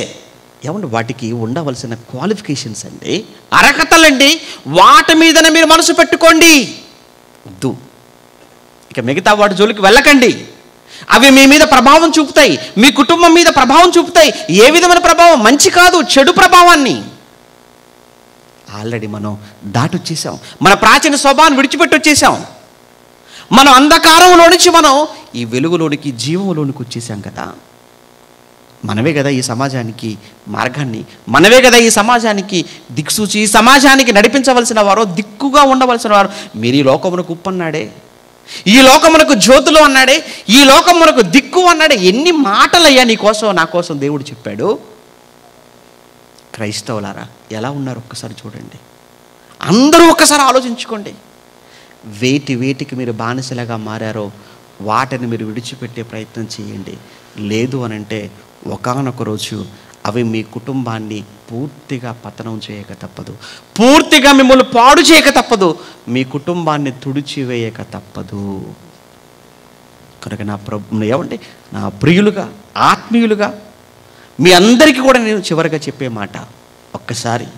ఏమండి వాటికి ఉండవలసిన క్వాలిఫికేషన్స్ అండి, అర్హతలండి. వాటి మీదనే మీరు మనసు పెట్టుకోండి. వద్దు ఇక మిగతా వాటి జోలికి వెళ్ళకండి. అవి మీ మీద ప్రభావం చూపుతాయి, మీ కుటుంబం మీద ప్రభావం చూపుతాయి. ఏ విధమైన ప్రభావం? మంచి కాదు, చెడు ప్రభావాన్ని. ఆల్రెడీ మనం దాటొచ్చేసాం. మన ప్రాచీన స్వభావాన్ని విడిచిపెట్టి వచ్చేసాం. మనం అంధకారంలో నుంచి మనం ఈ వెలుగులోనికి, జీవంలోనికి వచ్చేసాం కదా. మనమే కదా ఈ సమాజానికి మార్గాన్ని, మనమే కదా ఈ సమాజానికి దిక్సూచి, ఈ సమాజానికి నడిపించవలసిన వారు, దిక్కుగా ఉండవలసిన వారు. మీరు ఈ లోకమునకు ఉప్పు అన్నాడే, ఈ లోకమునకు జ్యోతులు అన్నాడే, ఈ లోకమునకు దిక్కు అన్నాడే. ఎన్ని మాటలయ్యా నీ కోసం, నా కోసం దేవుడు చెప్పాడు. క్రైస్తవులారా ఎలా ఉన్నారు ఒక్కసారి చూడండి. అందరూ ఒక్కసారి ఆలోచించుకోండి. వేటికి మీరు బానిసలుగా మారారో వాటిని మీరు విడిచిపెట్టే ప్రయత్నం చేయండి. లేదు అనంటే ఒకానొక రోజు అవి మీ కుటుంబాన్ని పూర్తిగా పతనం చేయక తప్పదు, పూర్తిగా మిమ్మల్ని పాడు చేయక తప్పదు, మీ కుటుంబాన్ని తుడిచివేయక తప్పదు. కనుక ఏమంటే నా ప్రియులుగా, ఆత్మీయులుగా మీ అందరికీ కూడా నేను చివరిగా చెప్పే మాట, ఒక్కసారి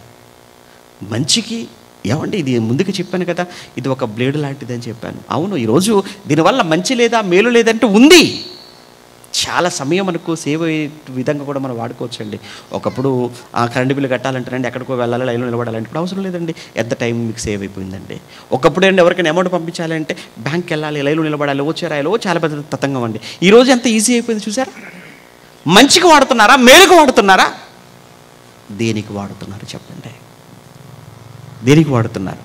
మంచికి ఏమంటే ఇది ముందుకు చెప్పాను కదా, ఇది ఒక బ్లేడ్ లాంటిది అని చెప్పాను. అవును, ఈరోజు దీనివల్ల మంచి లేదా మేలు లేదంటే ఉంది. చాలా సమయం మనకు సేవ్ అయ్యే విధంగా కూడా మనం వాడుకోవచ్చండి. ఒకప్పుడు కరెంటు బిల్లు కట్టాలంటేనండి ఎక్కడికో వెళ్ళాలి, లైన్లో నిలబడాలంటే ఇప్పుడు అవసరం లేదండి. ఎంత టైం మీకు సేవ్ అయిపోయిందండి. ఒకప్పుడు ఏంటి ఎవరికైనా అమౌంట్ పంపించాలంటే బ్యాంక్కి వెళ్ళాలి, లైన్లో నిలబడాలి, వచ్చారాయలో చాలా పెద్ద తతంగం అండి. ఈరోజు ఎంత ఈజీ అయిపోయింది చూసారా. మంచికి వాడుతున్నారా, మేలుకు వాడుతున్నారా? దేనికి వాడుతున్నారు చెప్పండి? దేనికి వాడుతున్నారు?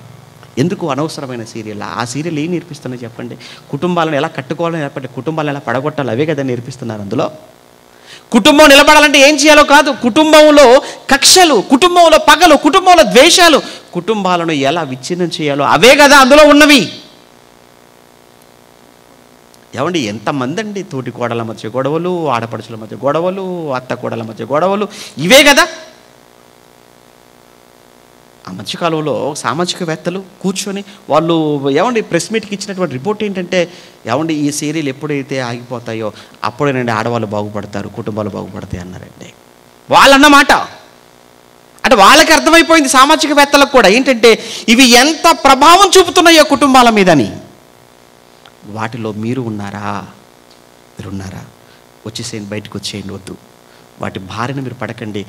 ఎందుకు అనవసరమైన సీరియల్? ఆ సీరియల్ ఏం నేర్పిస్తున్నాయి చెప్పండి? కుటుంబాలను ఎలా కట్టుకోవాలని నేర్పండి, కుటుంబాలను ఎలా పడగొట్టాలి, అవే కదా నేర్పిస్తున్నారు అందులో. కుటుంబం నిలబడాలంటే ఏం చేయాలో కాదు, కుటుంబంలో కక్షలు, కుటుంబంలో పగలు, కుటుంబంలో ద్వేషాలు, కుటుంబాలను ఎలా విచ్ఛిన్నం చేయాలో అవే కదా అందులో ఉన్నవి. ఏమండి ఎంతమంది అండి తోటి కోడల మధ్య గొడవలు, ఆడపడుచుల మధ్య గొడవలు, అత్త కోడల మధ్య గొడవలు, ఇవే కదా. ఆ మధ్యకాలంలో సామాజికవేత్తలు కూర్చొని వాళ్ళు ఏమండి ప్రెస్ మీట్కి ఇచ్చినటువంటి రిపోర్ట్ ఏంటంటే, ఏమండి ఈ సీరియల్ ఎప్పుడైతే ఆగిపోతాయో అప్పుడేనండి ఆడవాళ్ళు బాగుపడతారు, కుటుంబాలు బాగుపడతాయి అన్నారండి. వాళ్ళన్నమాట. అంటే వాళ్ళకి అర్థమైపోయింది సామాజికవేత్తలకు కూడా ఏంటంటే ఇవి ఎంత ప్రభావం చూపుతున్నాయో కుటుంబాల మీదని. వాటిలో మీరు ఉన్నారా? మీరు ఉన్నారా? వచ్చేసేయండి, బయటకు వచ్చేయండి. వద్దు, వాటి బారిన మీరు పడకండి,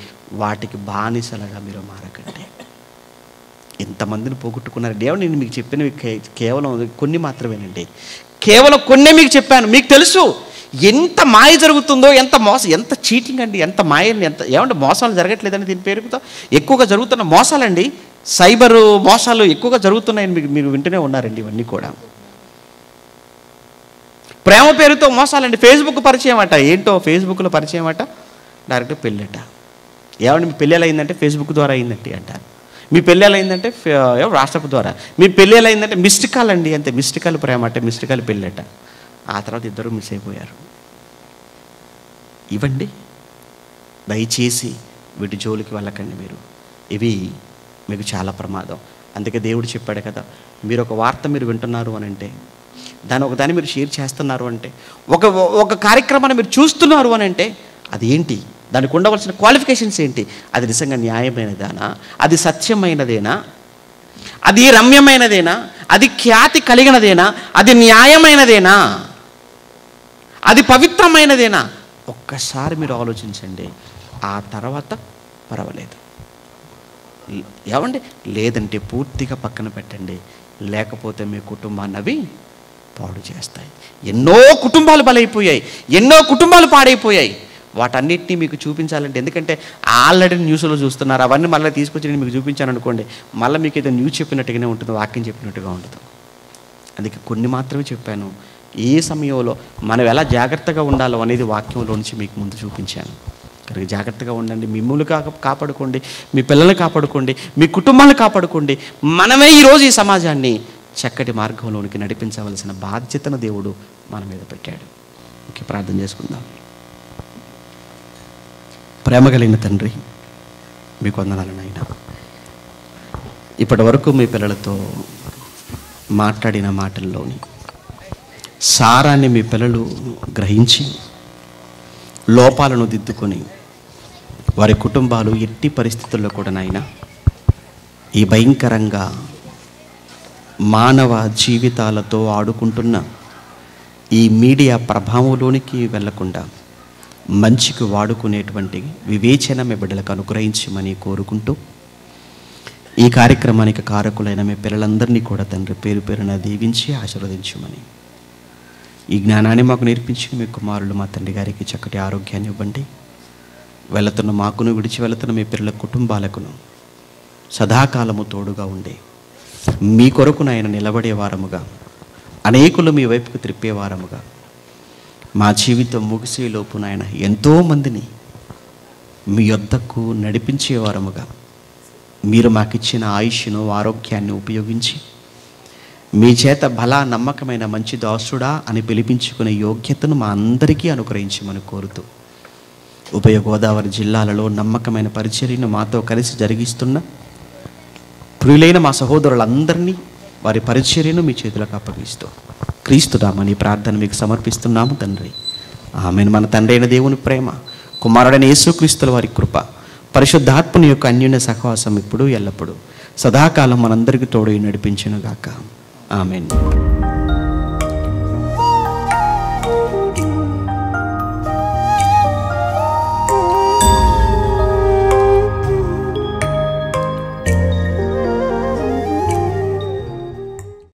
వాటికి బానిసలుగా మీరు మారకండి. ఎంతమందిని పోగొట్టుకున్నారు దేవుడు. నేను మీకు చెప్పినవి కేవలం కొన్ని మాత్రమేనండి, కేవలం కొన్నే మీకు చెప్పాను. మీకు తెలుసు ఎంత మాయ జరుగుతుందో, ఎంత మోసం, ఎంత చీటింగ్ అండి, ఎంత మాయని, ఎంత ఏమంటే మోసాలు జరగట్లేదని దీని పేరుతో ఎక్కువగా జరుగుతున్న మోసాలండి, సైబర్ మోసాలు ఎక్కువగా జరుగుతున్నాయని మీరు వింటూనే ఉన్నారండి. ఇవన్నీ కూడా ప్రేమ పేరుతో మోసాలండి. ఫేస్బుక్ పరిచయం అట, ఏంటో ఫేస్బుక్లో పరిచయం అట, డైరెక్ట్ పెళ్ళట. ఏమంటే మీ పెళ్ళి ఎలా అయిందంటే ఫేస్బుక్ ద్వారా అయిందంటే అంటారు. మీ పెళ్ళి ఎలా అయిందంటే వాట్సాప్ ద్వారా. మీ పెళ్ళి ఎలా అయిందంటే మిస్డ్ కాల్ అండి, అంతే. మిస్డ్ కాల్ ప్రేమ అంటే మిస్డ్ కాల్ పెళ్ళట. ఆ తర్వాత ఇద్దరు మిస్ అయిపోయారు. ఇవ్వండి, దయచేసి వీటి జోలికి వెళ్ళకండి మీరు. ఇవి మీకు చాలా ప్రమాదం. అందుకే దేవుడు చెప్పాడు కదా, మీరు ఒక వార్త మీరు వింటున్నారు అని అంటే, దాన్ని మీరు షేర్ చేస్తున్నారు అంటే, ఒక కార్యక్రమాన్ని మీరు చూస్తున్నారు అని అంటే అది ఏంటి, దానికి ఉండవలసిన క్వాలిఫికేషన్స్ ఏంటి? అది నిజంగా న్యాయమైనదేనా? అది సత్యమైనదేనా? అది రమ్యమైనదేనా? అది ఖ్యాతి కలిగినదేనా? అది న్యాయమైనదేనా? అది పవిత్రమైనదేనా? ఒక్కసారి మీరు ఆలోచించండి. ఆ తర్వాత పర్వాలేదు. ఏమండి లేదంటే పూర్తిగా పక్కన పెట్టండి, లేకపోతే మీ కుటుంబాన్ని అవి పాడు చేస్తాయి. ఎన్నో కుటుంబాలు బలైపోయాయి, ఎన్నో కుటుంబాలు పాడైపోయాయి. వాటన్నిటినీ మీకు చూపించాలంటే, ఎందుకంటే ఆల్రెడీ న్యూస్లో చూస్తున్నారు, అవన్నీ మళ్ళీ తీసుకొచ్చి నేను మీకు చూపించాను అనుకోండి, మళ్ళీ మీకు ఏదో న్యూస్ చెప్పినట్టుగానే ఉంటుంది, వాక్యం చెప్పినట్టుగా ఉంటుంది. అందుకే కొన్ని మాత్రమే చెప్పాను. ఏ సమయంలో మనం ఎలా జాగ్రత్తగా ఉండాలో అనేది వాక్యంలో నుంచి మీకు ముందు చూపించాను. కనుక జాగ్రత్తగా ఉండండి, మిమ్మల్ని కాపాడుకోండి, మీ పిల్లల్ని కాపాడుకోండి, మీ కుటుంబాన్ని కాపాడుకోండి. మనమే ఈరోజు ఈ సమాజాన్ని చక్కటి మార్గంలోనికి నడిపించవలసిన బాధ్యతను దేవుడు మన మీద పెట్టాడు. ఓకే, ప్రార్థన చేసుకుందాం. ప్రేమ కలిగిన తండ్రి, మీకు వందనాలు నాయనా. ఇప్పటి వరకు మీ పిల్లలతో మాట్లాడిన మాటల్లోని సారాన్ని మీ పిల్లలు గ్రహించి లోపాలను దిద్దుకొని వారి కుటుంబాలు ఎట్టి పరిస్థితుల్లో కూడా నాయనా ఈ భయంకరంగా మానవ జీవితాలతో ఆడుకుంటున్న ఈ మీడియా ప్రభావంలోనికి వెళ్లకుండా మంచికి వాడుకునేటువంటి వివేచన మీ బిడ్డలకు అనుగ్రహించమని కోరుకుంటూ, ఈ కార్యక్రమానికి కారకులైన మీ పిల్లలందరినీ కూడా తండ్రి పేరు పేరున దీవించి ఆశీర్వదించమని, ఈ జ్ఞానాన్ని మాకు నేర్పించిన మీ కుమారులు మా తండ్రి గారికి చక్కటి ఆరోగ్యాన్ని ఇవ్వండి. వెళుతున్న మాకును, విడిచి వెళుతున్న మీ పిల్లల కుటుంబాలకును సదాకాలము తోడుగా ఉండి మీ కొరకు నాయన నిలబడే వారముగా, అనేకులు మీ వైపుకు త్రిప్పే వారముగా, మా జీవితం ముగిసేలోపు నాయన ఎంతోమందిని మీ యొద్దకు నడిపించే వారముగా మీరు మాకిచ్చిన ఆయుష్ను, ఆరోగ్యాన్ని ఉపయోగించి మీ చేత బలా నమ్మకమైన మంచి దాసుడా అని పిలిపించుకునే యోగ్యతను మా అందరికీ అనుగ్రహించమని కోరుతూ, ఉభయ గోదావరి జిల్లాలలో నమ్మకమైన పరిచర్యను మాతో కలిసి జరిగిస్తున్న ప్రియులైన మా సహోదరులందరినీ, వారి పరిచర్యను మీ చేతులకు అప్పగిస్తూ క్రీస్తునామని ప్రార్థన మీకు సమర్పిస్తున్నాము తండ్రి. ఆమేన్. మన తండ్రి అయిన దేవుని ప్రేమ, కుమారుడైన యేసుక్రీస్తుల వారి కృప, పరిశుద్ధాత్మని యొక్క అన్యోన్య సహవాసం ఇప్పుడు ఎల్లప్పుడూ సదాకాలం మనందరికీ తోడై నడిపించునుగాక. ఆమేన్.